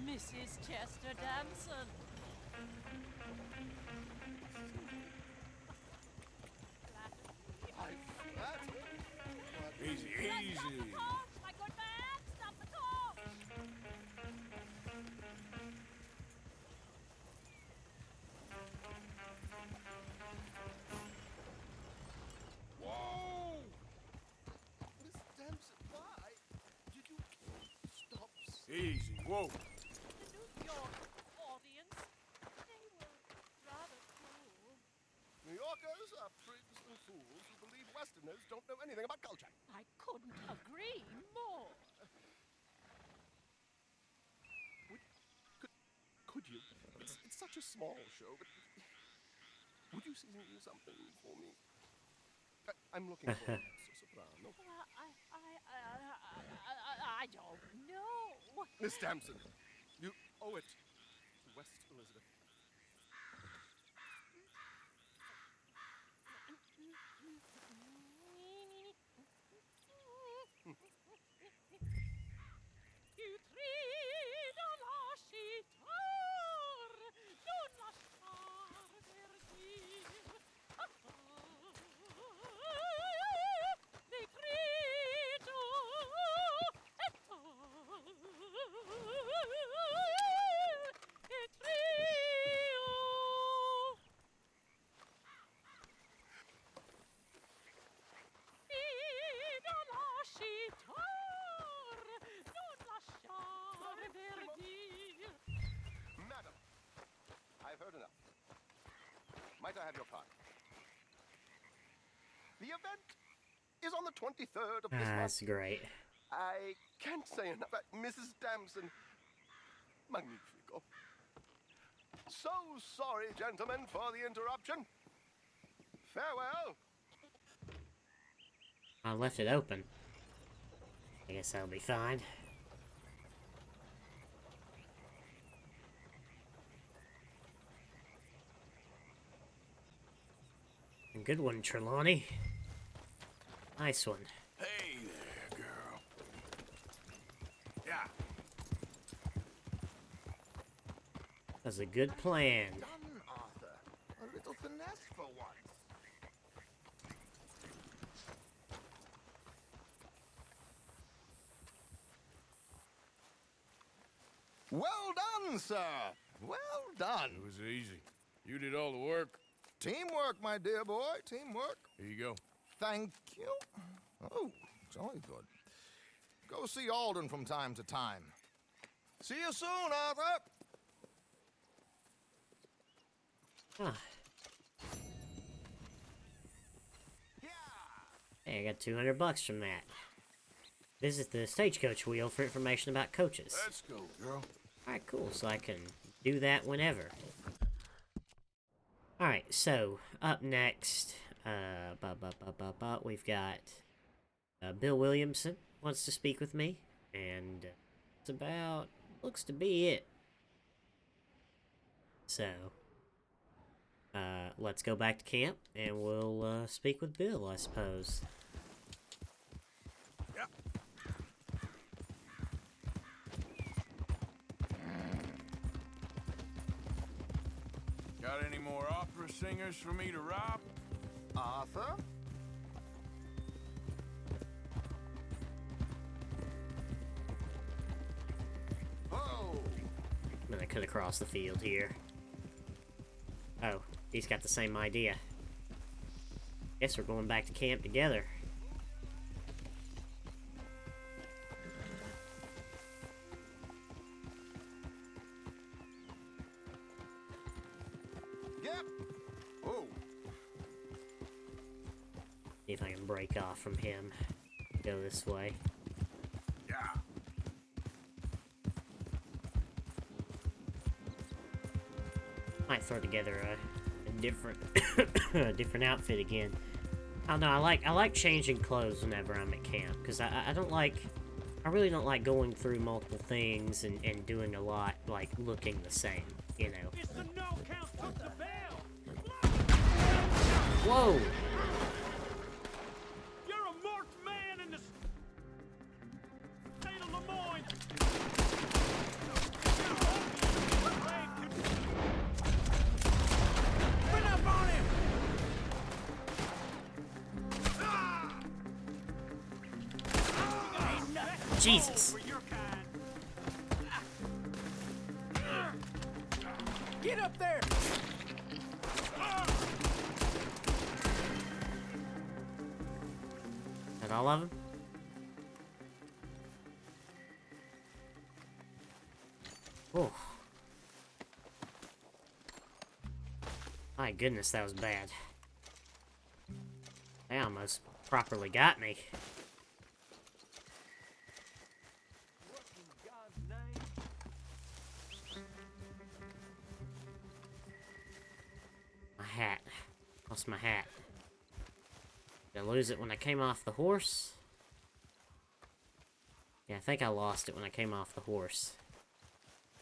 Mrs. Chester Damson. I flatter. Easy, easy. My good man, stop the coach! Whoa! Miss Damson, why did you stop? Easy. Whoa. The New York audience, they were rather cool. New Yorkers are prigs and fools who believe Westerners don't know anything about culture. I couldn't agree more. Could you? It's such a small show, but would you sing something for me? I'm looking for a soprano. I don't know. Miss Damson, you owe it to West Elizabeth. Tu trido lascitar, non lasciar verdir. Ne grido e trio. Trido lascitar, non lasciar verdir. Madam, I've heard enough. Might I have your card? The event is on the 23rd of this month. That's great. I can't say enough about Mrs. Damson. Magnifico. So sorry, gentlemen, for the interruption. Farewell. I left it open. I guess that'll be fine. Good one, Trelawney. Nice one. Hey there, girl. Yeah. That's a good plan. Done, Arthur. A little finesse for once. Well done, sir. Well done. It was easy. You did all the work. Teamwork, my dear boy. Teamwork. Here you go. Thank you. Oh, jolly good. Go see Alden from time to time. See you soon, Arthur. Ah. Hey, I got $200 from that. Visit the stagecoach wheel for information about coaches. Let's go, girl. Alright, cool. So I can do that whenever. Alright, so up next, we've got Bill Williamson wants to speak with me, and it's about, looks to be it. So, let's go back to camp, and we'll speak with Bill, I suppose. Yep. Got any more opera singers for me to rob? Arthur? Oh! I'm gonna cut across the field here. Oh, he's got the same idea. Guess we're going back to camp together. Yep. Oh. See if I can break off from him. Go this way. Yeah. Might throw together a different a different outfit again. I don't know, I like changing clothes whenever I'm at camp, because I really don't like going through multiple things and doing a lot, like, looking the same, you know. It's the no count took the bell. Whoa! You're a marked man in the state of Lemoyne. Put up on him. Jesus! For your kind. Get up there. That all of them? Oh. My goodness, that was bad. They almost properly got me. What in God's name? My hat. Lost my hat. Did I lose it when I came off the horse? Yeah, I think I lost it when I came off the horse.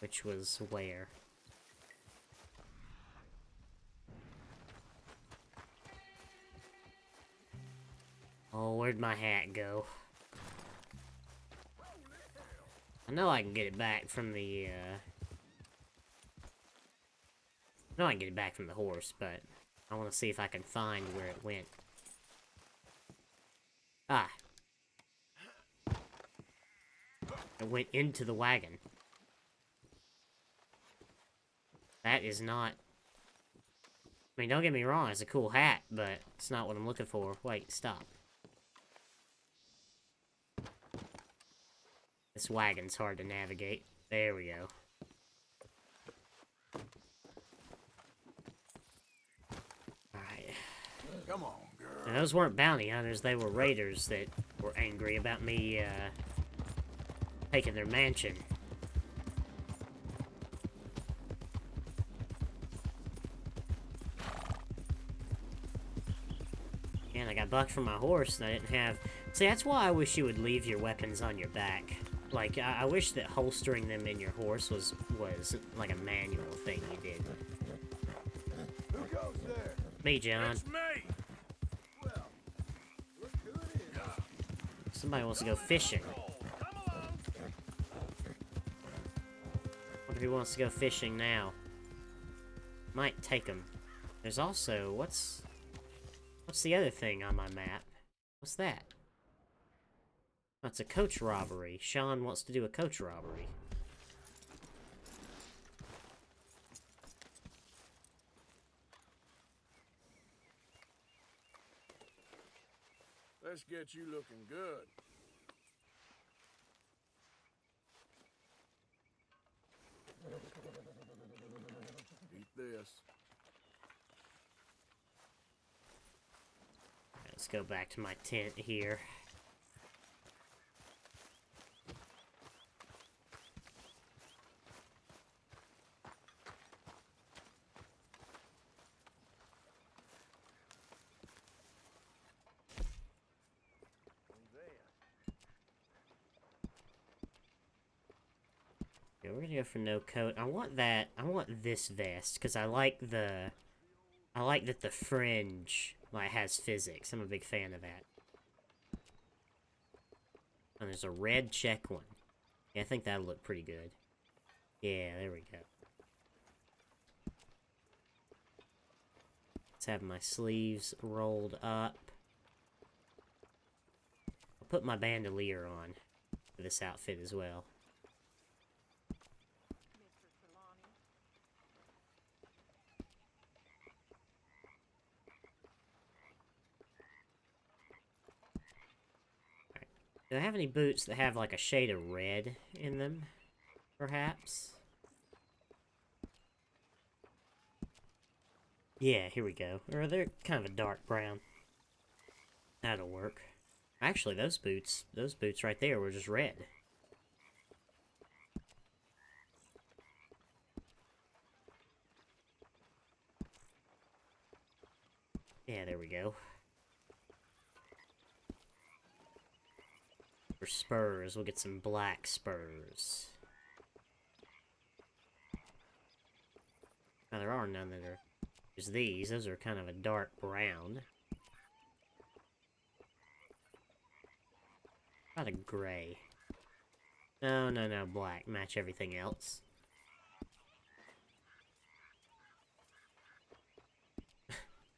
Which was where? Oh, where'd my hat go? I know I can get it back from the, I know I can get it back from the horse, but I want to see if I can find where it went. Ah. It went into the wagon. That is not... I mean, don't get me wrong, it's a cool hat, but it's not what I'm looking for. Wait, stop. This wagon's hard to navigate. There we go. Alright. Come on, girl. Now, those weren't bounty hunters, they were raiders that were angry about me, taking their mansion. And I got bucked from my horse, and I didn't have... See, that's why I wish you would leave your weapons on your back. Like, I wish that holstering them in your horse was like a manual thing you did. Who goes there? Me, John. It's me! Well, look who it is. Somebody wants to go fishing. Come along. Wonder who wants to go fishing now. Might take them. There's also... What's the other thing on my map? What's that? That's a coach robbery. Sean wants to do a coach robbery. Let's get you looking good. Eat this. Let's go back to my tent here. Yeah, we're gonna go for no coat. I want this vest, because I like that the fringe, like, has physics. I'm a big fan of that. And there's a red check one. Yeah, I think that'll look pretty good. Yeah, there we go. Let's have my sleeves rolled up. I'll put my bandolier on for this outfit as well. Do I have any boots that have like a shade of red in them, perhaps? Yeah, here we go. Or they're kind of a dark brown. That'll work. Actually, those boots right there were just red. Yeah, there we go. For spurs, we'll get some black spurs. Now, there are none that are... There's these. Those are kind of a dark brown. About a gray. No, black. Match everything else.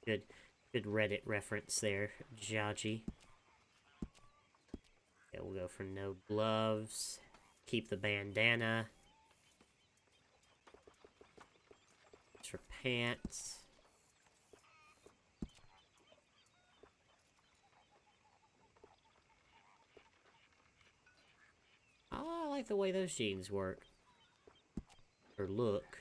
Good Reddit reference there, Jaji. Yeah, we'll go for no gloves. Keep the bandana. For pants. Oh, I like the way those jeans work. Or look.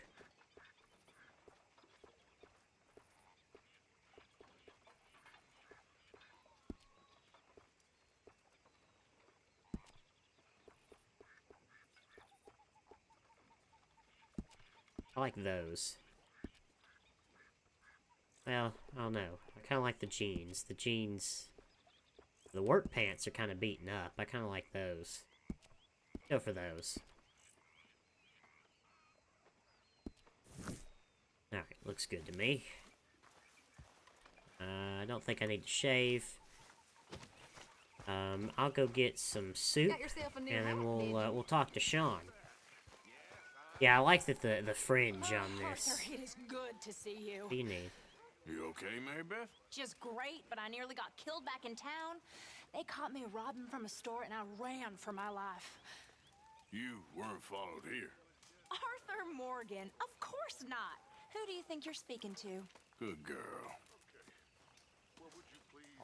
I like those. Well, I don't know. I kind of like the jeans. The work pants are kind of beaten up. I kind of like those. Go for those. Alright, looks good to me. I don't think I need to shave. I'll go get some soup, and then we'll talk to Sean. Yeah, I like that the fringe on this. Arthur, it is good to see you. What do you need? You okay, Marybeth? Just great, but I nearly got killed back in town. They caught me robbing from a store, and I ran for my life. You weren't followed here. Arthur Morgan, of course not. Who do you think you're speaking to? Good girl.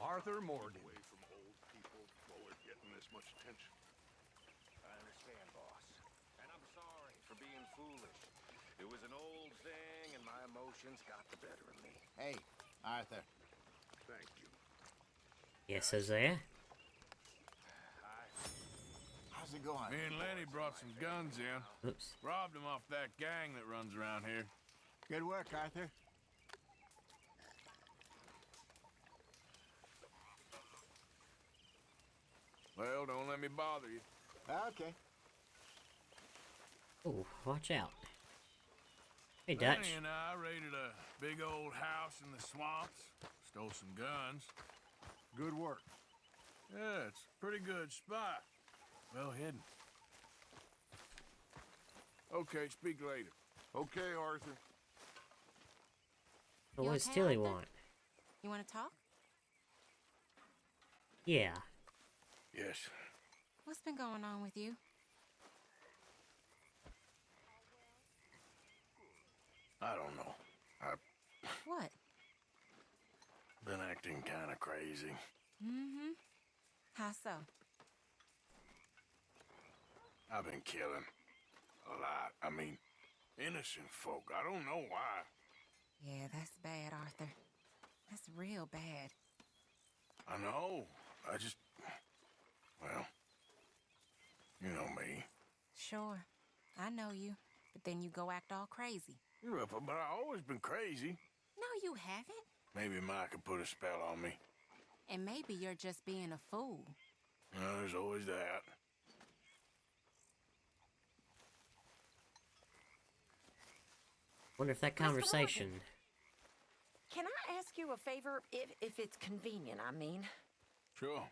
Arthur Morgan. Away from old people while we're getting this much attention. I understand, boss. And I'm sorry for being foolish. It was an old thing, and my emotions got the better of me. Hey, Arthur. Thank you. Yes, Hosea? How's it going? Me and Lenny brought some guns in. Oops. Robbed them off that gang that runs around here. Good work, Arthur. Well, don't let me bother you. Okay. Oh, watch out. Hey, Dutch. Danny and I raided a big old house in the swamps. Stole some guns. Good work. Yeah, it's a pretty good spot. Well hidden. Okay, speak later. Okay, Arthur. But You what does okay, Tilly Arthur? want? You want to talk? Yeah. Yes. What's been going on with you? I don't know. I've What? been acting kind of crazy. Mm-hmm. How so? I've been killing. A lot. I mean, innocent folk. I don't know why. Yeah, that's bad, Arthur. That's real bad. I know. I just... Well... You know me. Sure. I know you. But then you go act all crazy. Yeah, but I've always been crazy. No, you haven't. Maybe Mike could put a spell on me. And maybe you're just being a fool. Well, there's always that. Wonder if that Morgan. conversation... Can I ask you a favor, if it's convenient, I mean? Sure.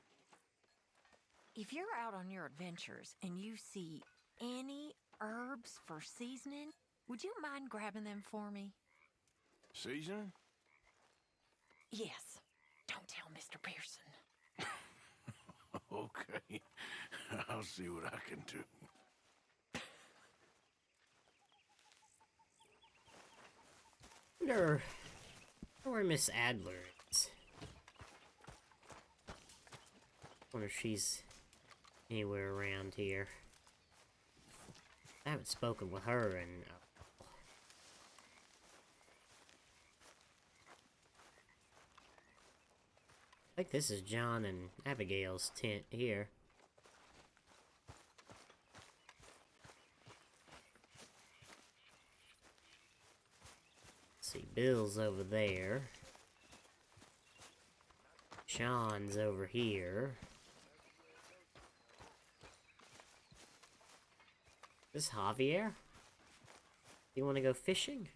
If you're out on your adventures and you see any herbs for seasoning, would you mind grabbing them for me? Seasoning? Yes. Don't tell Mr. Pearson. Okay. I'll see what I can do. Wonder where Miss Adler is. Wonder if she's anywhere around here. I haven't spoken with her in... I think this is John and Abigail's tent here. Let's see, Bill's over there. Sean's over here. This Javier? You want to go fishing?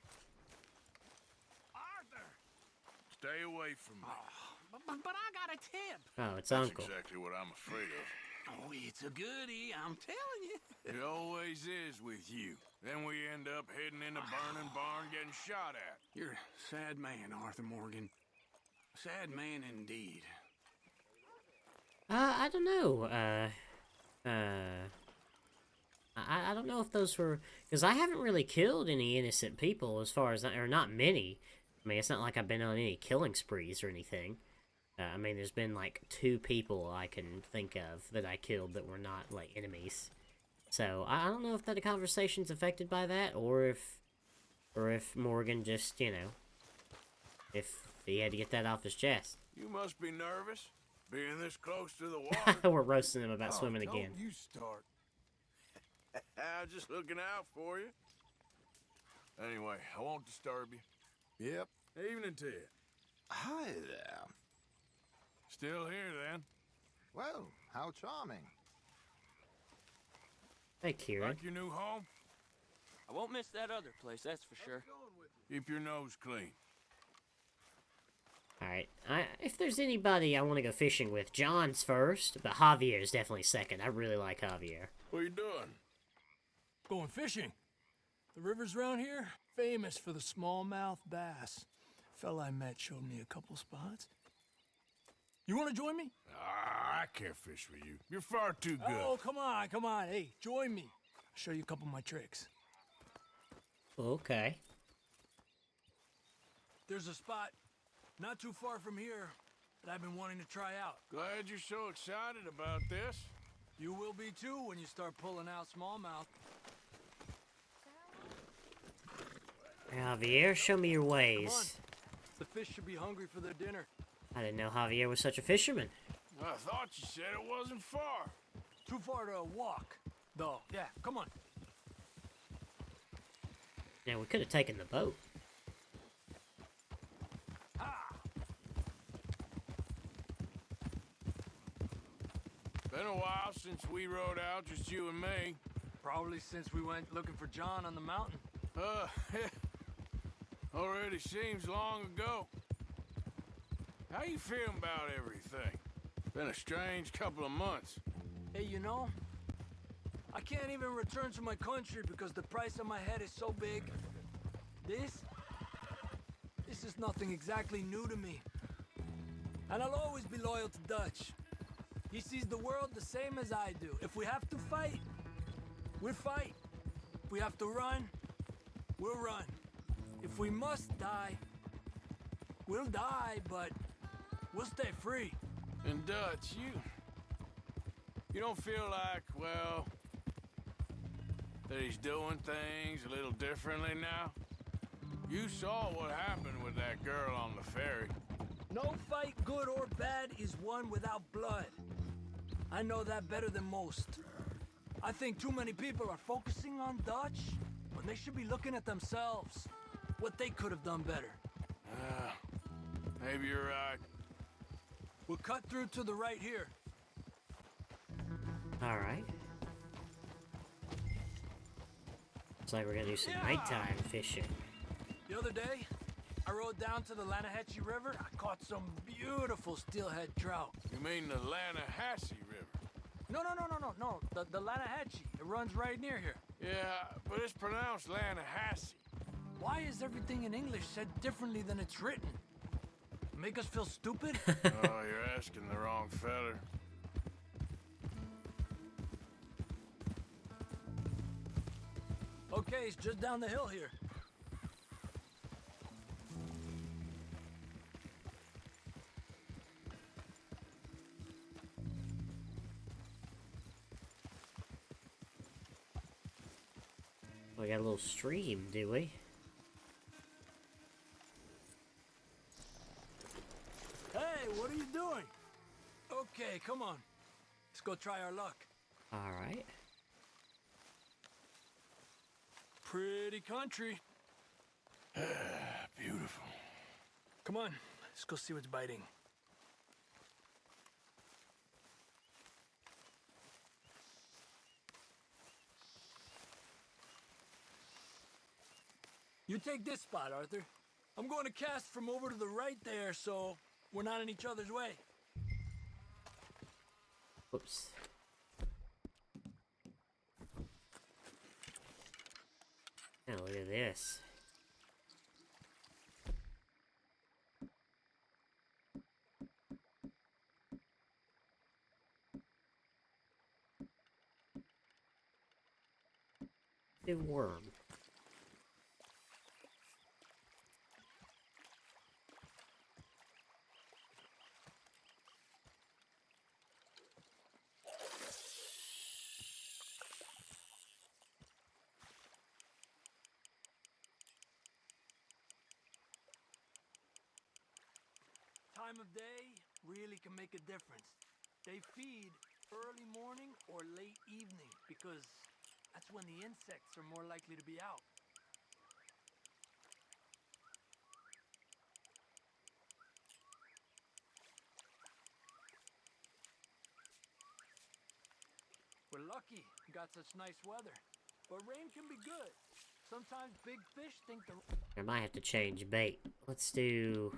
Arthur! Stay away from me. But I got a tip. Oh, it's That's Uncle. exactly what I'm afraid of. Oh, it's a goodie, I'm telling you. It always is with you. Then we end up heading in a burning barn getting shot at. You're a sad man, Arthur Morgan. Sad man indeed. I don't know. I don't know if those were... Because I haven't really killed any innocent people as far as... Or not many. I mean, it's not like I've been on any killing sprees or anything. I mean, there's been like 2 people I can think of that I killed that were not, like, enemies. So, I don't know if that conversation's affected by that, or if Morgan just, you know... If he had to get that off his chest. You must be nervous, being this close to the water. We're roasting him about swimming again. Don't you start. Just looking out for you. Anyway, I won't disturb you. Yep. Evening to you. Hi there. Still here, then? Well, how charming. Hey, Kieran. Like your new home? I won't miss that other place, that's for sure. Keep your nose clean. Alright, if there's anybody I want to go fishing with, John's first, but Javier's definitely second. I really like Javier. What are you doing? Going fishing. The rivers around here, famous for the smallmouth bass. Fella I met showed me a couple spots. You want to join me? I can't fish with you. You're far too good. Oh, come on, come on. Hey, join me. I'll show you a couple of my tricks. Okay. There's a spot not too far from here that I've been wanting to try out. Glad you're so excited about this. You will be too when you start pulling out smallmouth. Javier, show me your Come on. ways. The fish should be hungry for their dinner. I didn't know Javier was such a fisherman. I thought you said it wasn't far. Too far to walk, though. Yeah, come on. Now, we could have taken the boat. Been a a while since we rode out, just you and me. Probably since we went looking for John on the mountain. Already seems long ago. How you feeling about everything? Been a strange couple of months. Hey, you know, I can't even return to my country because the price on my head is so big. This is nothing exactly new to me. And I'll always be loyal to Dutch. He sees the world the same as I do. If we have to fight, we'll fight. If we have to run, we'll run. If we must die, we'll die, but we'll stay free. And Dutch, you don't feel like, well, that he's doing things a little differently now? You saw what happened with that girl on the ferry. No fight, good or bad, is won without blood. I know that better than most. I think too many people are focusing on Dutch when they should be looking at themselves. What they could have done better. Maybe you're right. We'll cut through to the right here. All right. Looks like we're gonna do some nighttime fishing. The other day, I rode down to the Lanahatchee River. I caught some beautiful steelhead trout. You mean the Lanahatchee River? No. The Lanahatchee. It runs right near here. Yeah, but it's pronounced Lanahatchee. Why is everything in English said differently than it's written? Make us feel stupid? Oh, you're asking the wrong feller. Okay, it's just down the hill here. We got a little stream, do we? Hey, what are you doing? Okay, come on. Let's go try our luck. All right. Pretty country. Beautiful. Come on, let's go see what's biting. You take this spot, Arthur. I'm going to cast from over to the right there, so we're not in each other's way. Whoops. Now look at this. A worm. Time of day really can make a difference. They feed early morning or late evening because that's when the insects are more likely to be out. We're lucky we got such nice weather, but rain can be good. Sometimes big fish think the... I might have to change bait. Let's do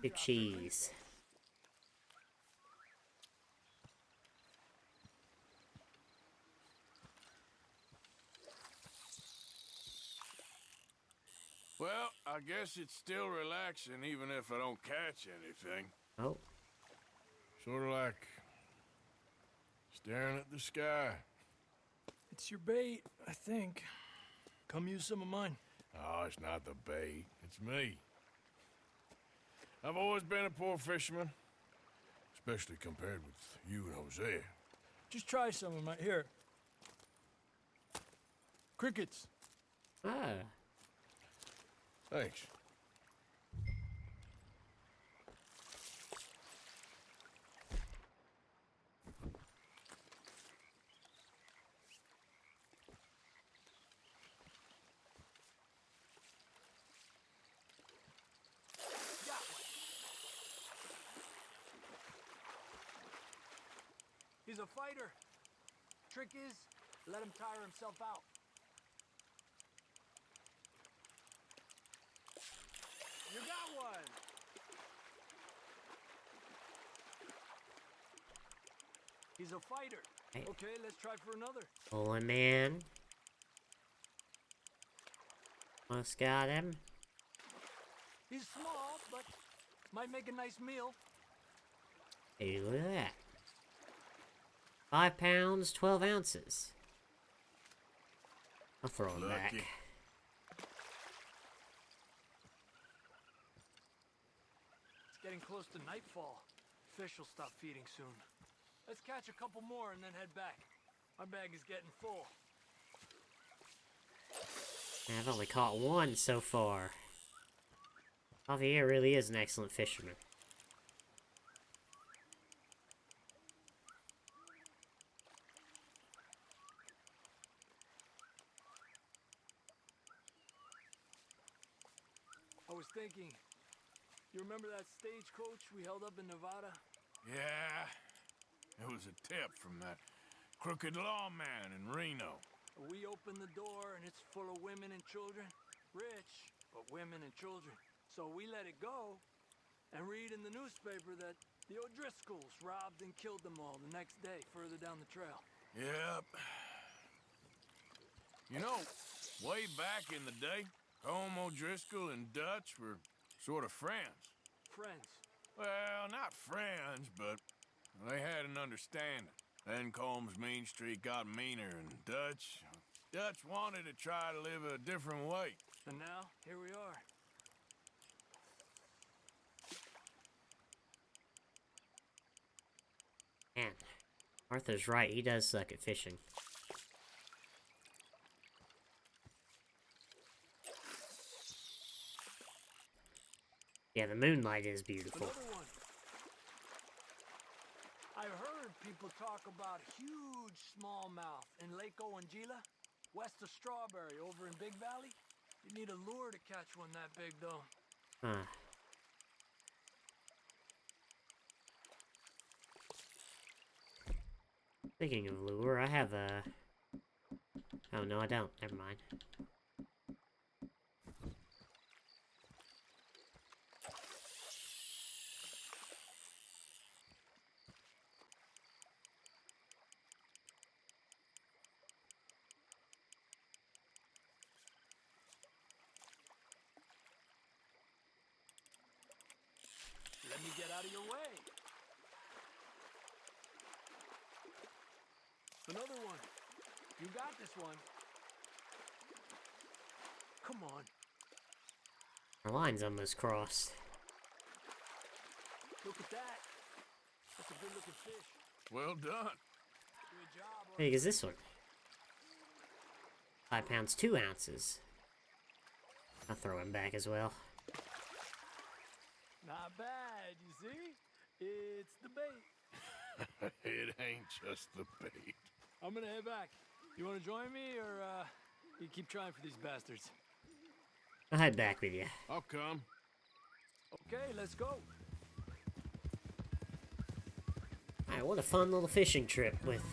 big cheese. Well, I guess it's still relaxing even if I don't catch anything. Oh. Sort of like staring at the sky. It's your bait, I think. Come use some of mine. Oh, it's not the bait. It's me. I've always been a poor fisherman, especially compared with you and Hosea. Just try some of my... Here. Crickets. Ah. Thanks. He's a fighter. Trick is, let him tire himself out. You got one! He's a fighter. Okay, let's try for another. Pulling man. Almost got him. He's small, but might make a nice meal. Hey, look at that. 5 pounds, 12 ounces. I'll throw him back. Lucky. It's getting close to nightfall. Fish will stop feeding soon. Let's catch a couple more and then head back. My bag is getting full. I've only caught one so far. Javier really is an excellent fisherman. I was thinking, you remember that stagecoach we held up in Nevada? Yeah, it was a tip from that crooked lawman in Reno. We opened the door and it's full of women and children. Rich, but women and children. So we let it go and read in the newspaper that the O'Driscolls robbed and killed them all the next day further down the trail. Yep. You know, way back in the day, Home O'Driscoll and Dutch were sort of friends. Friends? Well, not friends, but they had an understanding. Then Combs' mean streak got meaner, and Dutch wanted to try to live a different way. And now, here we are. Man, Arthur's right. He does suck at fishing. Yeah, the moonlight is beautiful. Another one. I've heard people talk about huge smallmouth in Lake Owanjila, west of Strawberry, over in Big Valley. You need a lure to catch one that big, though. Huh. Speaking of lure, I have a... Oh, no, I don't. Never mind. Let me get out of your way. Another one. You got this one. Come on. Our line's almost crossed. Look at that. That's a good looking fish. Well done. Good job. How big is this one? 5 pounds, 2 ounces. I'll throw him back as well. Not bad, you see? It's the bait. It ain't just the bait. I'm gonna head back. You wanna join me, or you keep trying for these bastards? I'll head back with you. I'll come. Okay, let's go. Alright, what a fun little fishing trip with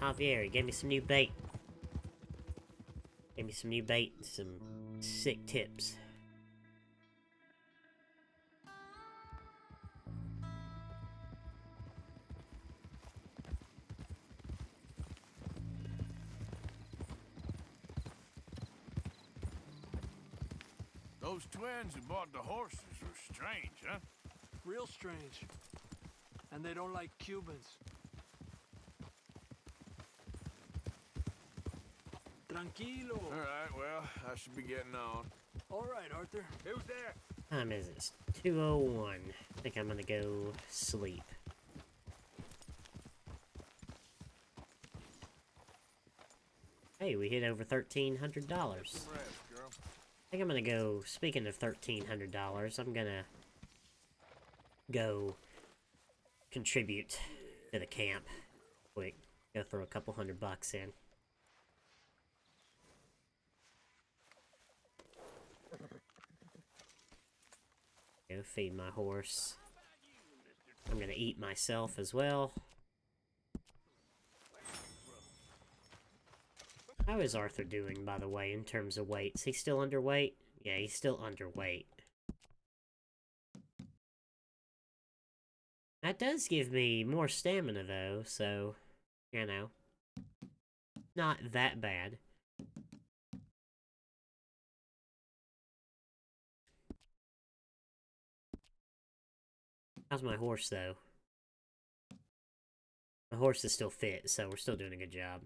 Javier. He gave me some new bait. Gave me some new bait and some sick tips. Those twins who bought the horses were strange, huh? Real strange. And they don't like Cubans. Tranquilo. All right, well, I should be getting on. All right, Arthur. Who's there? Time is it? 2:01. I think I'm gonna go sleep. Hey, we hit over $1,300. Some rest, girl. I think I'm gonna go, speaking of $1,300, I'm gonna go contribute to the camp. Quick, go throw a couple $100 in. Go feed my horse. I'm gonna eat myself as well. How is Arthur doing, by the way, in terms of weight? Is he still underweight? Yeah, he's still underweight. That does give me more stamina, though, so, you know, not that bad. How's my horse, though? My horse is still fit, so we're still doing a good job.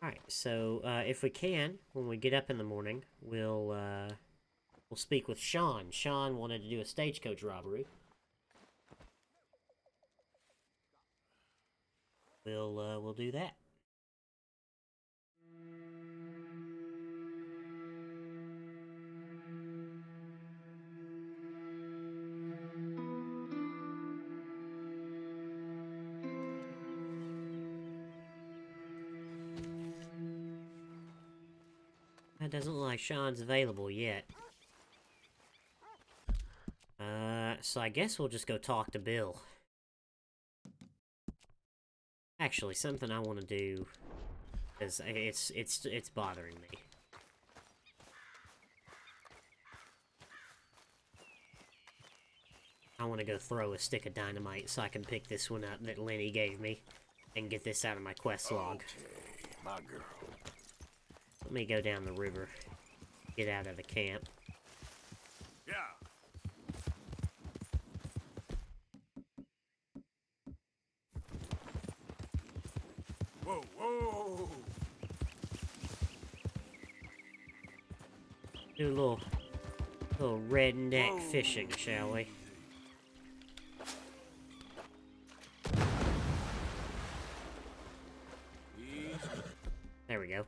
Alright, so, if we can, when we get up in the morning, we'll speak with Sean. Sean wanted to do a stagecoach robbery. We'll do that. It doesn't look like Sean's available yet. So I guess we'll just go talk to Bill. Actually, something I want to do, because it's bothering me. I want to go throw a stick of dynamite so I can pick this one up that Lenny gave me and get this out of my quest log. Okay, my girl. Let me go down the river, get out of the camp. Yeah. Whoa, whoa! Do a little redneck fishing, shall we? There we go.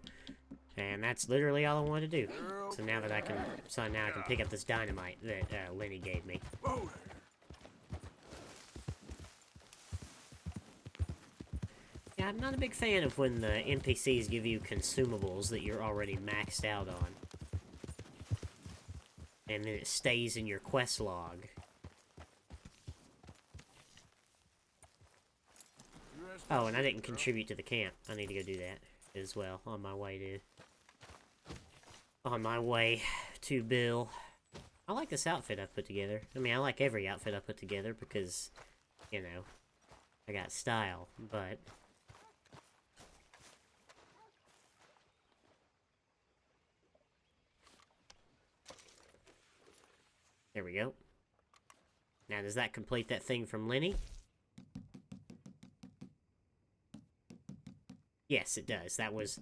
And that's literally all I wanted to do. So now that I can pick up this dynamite that Lenny gave me. Yeah, I'm not a big fan of when the NPCs give you consumables that you're already maxed out on. And then it stays in your quest log. Oh, and I didn't contribute to the camp. I need to go do that as well on my way to Bill. I like this outfit I've put together. I mean, I like every outfit I put together because, you know, I got style, but... There we go. Now, does that complete that thing from Lenny? Yes, it does. That was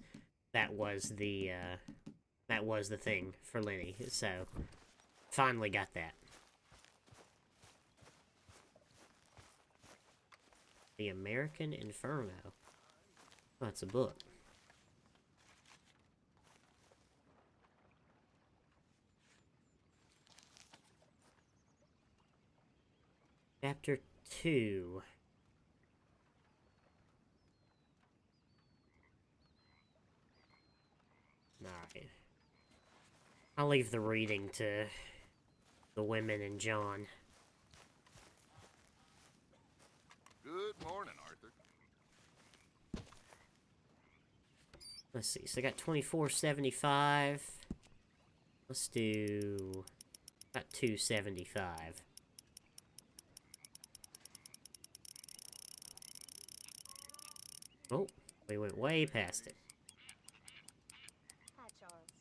the thing for Lenny. So, finally got that. The American Inferno. Oh, that's a book. Chapter 2. Alright. I'll leave the reading to the women and John. Good morning, Arthur. Let's see, so I got 24.75. Let's do about 2.75. Oh, we went way past it. Hi, Charles.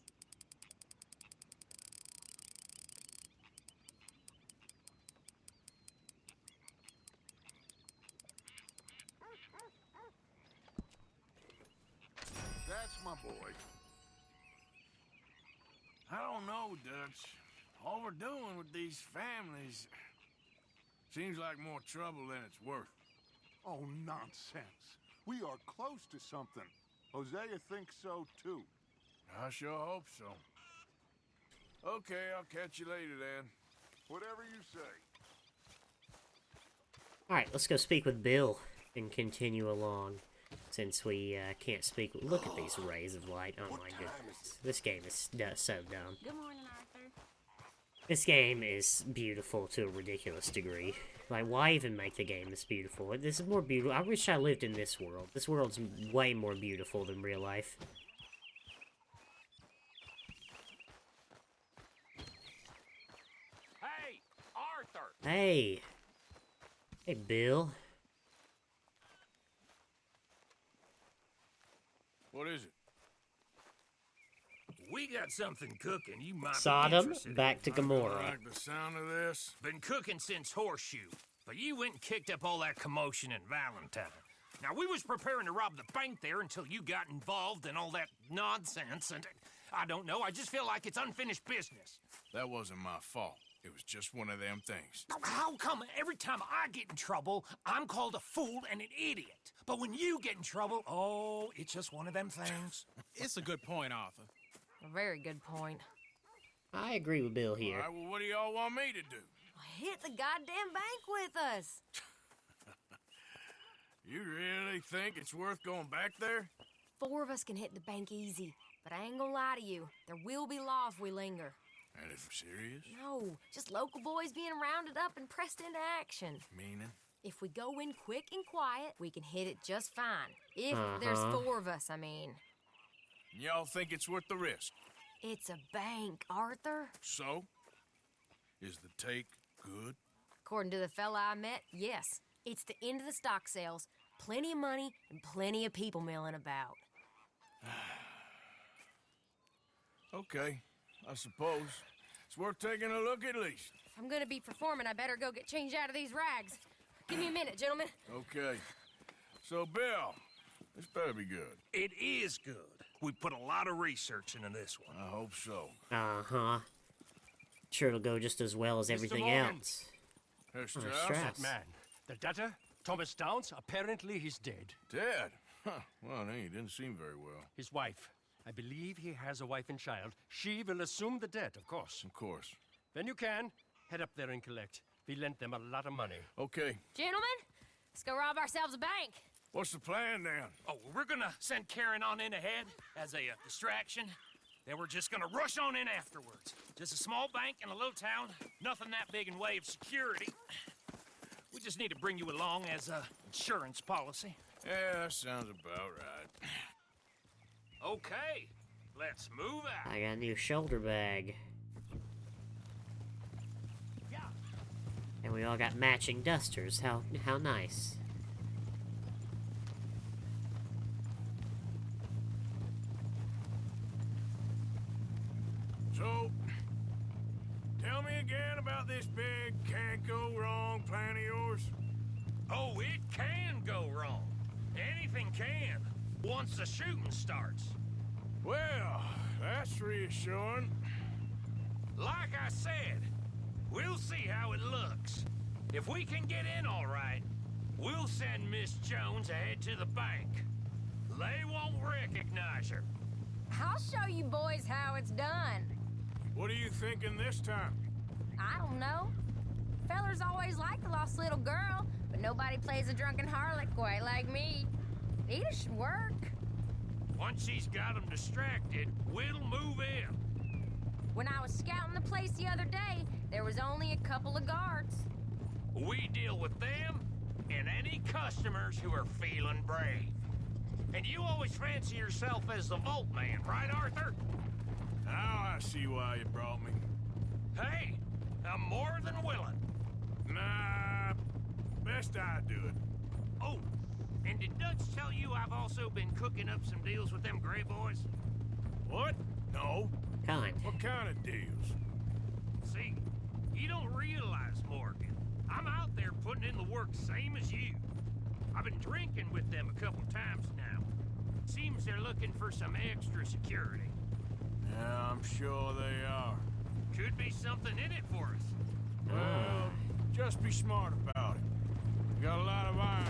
That's my boy. I don't know, Dutch. All we're doing with these families seems like more trouble than it's worth. Oh, nonsense. We are close to something. Hosea thinks so, too. I sure hope so. Okay, I'll catch you later then. Whatever you say. Alright, let's go speak with Bill and continue along. Since we can't speak. Look at these rays of light. Oh my goodness. This game is so dumb. Good morning, Arthur. This game is beautiful to a ridiculous degree. Like, why even make the game this beautiful? This is more beautiful. I wish I lived in this world. This world's way more beautiful than real life. Hey, Arthur! Hey! Hey, Bill. What is it? We got something cooking you might be Sodom, interested back in. to I don't Gomorrah. like the sound of this. Been cooking since Horseshoe, but you went and kicked up all that commotion in Valentine. Now, we was preparing to rob the bank there until you got involved in all that nonsense, and I don't know, I just feel like it's unfinished business. That wasn't my fault. It was just one of them things. How come every time I get in trouble, I'm called a fool and an idiot? But when you get in trouble, oh, it's just one of them things. It's a good point, Arthur. A very good point. I agree with Bill here. All right, well, what do y'all want me to do? Hit the goddamn bank with us. You really think it's worth going back there? 4 of us can hit the bank easy, but I ain't gonna lie to you. There will be law if we linger. And if we're serious? No, just local boys being rounded up and pressed into action. Meaning? If we go in quick and quiet, we can hit it just fine. If there's 4 of us, I mean. Y'all think it's worth the risk? It's a bank, Arthur. So? Is the take good? According to the fella I met, yes. It's the end of the stock sales, plenty of money, and plenty of people milling about. Okay, I suppose. It's worth taking a look at least. If I'm gonna be performing, I better go get changed out of these rags. Give me a minute, gentlemen. Okay. So, Bill, this better be good. It is good. We put a lot of research into this one. I hope so. Uh-huh. Sure it'll go just as well as everything Morgan. else. Herr Oh, Strauss? Strauss. Man, the debtor, Thomas Downs, apparently he's dead. Dead? Huh. Well, he didn't seem very well. His wife. I believe he has a wife and child. She will assume the debt, of course. Of course. When you can, head up there and collect. We lent them a lot of money. Okay. Gentlemen, let's go rob ourselves a bank. What's the plan, then? Oh, we're gonna send Karen on in ahead as a distraction. Then we're just gonna rush on in afterwards. Just a small bank in a little town. Nothing that big in way of security. We just need to bring you along as a insurance policy. Yeah, that sounds about right. Okay, let's move out. I got a new shoulder bag. And we all got matching dusters. How nice. So, tell me again about this big can't-go-wrong plan of yours. Oh, it can go wrong. Anything can, once the shooting starts. Well, that's reassuring. Like I said, we'll see how it looks. If we can get in all right, we'll send Miss Jones ahead to the bank. They won't recognize her. I'll show you boys how it's done. What are you thinking this time? I don't know. Fellers always like the lost little girl, but nobody plays a drunken harlot quite like me. Either should work. Once she's got them distracted, we'll move in. When I was scouting the place the other day, there was only a couple of guards. We deal with them and any customers who are feeling brave. And you always fancy yourself as the Vault Man, right, Arthur? Now I see why you brought me. Hey, I'm more than willing. Nah, best I do it. Oh, and did Dutch tell you I've also been cooking up some deals with them Gray Boys? What? No. Kind. What kind of deals? See, you don't realize, Morgan. I'm out there putting in the work same as you. I've been drinking with them a couple times now. Seems they're looking for some extra security. Yeah, I'm sure they are. Could be something in it for us. Well, just be smart about it. You got a lot of iron.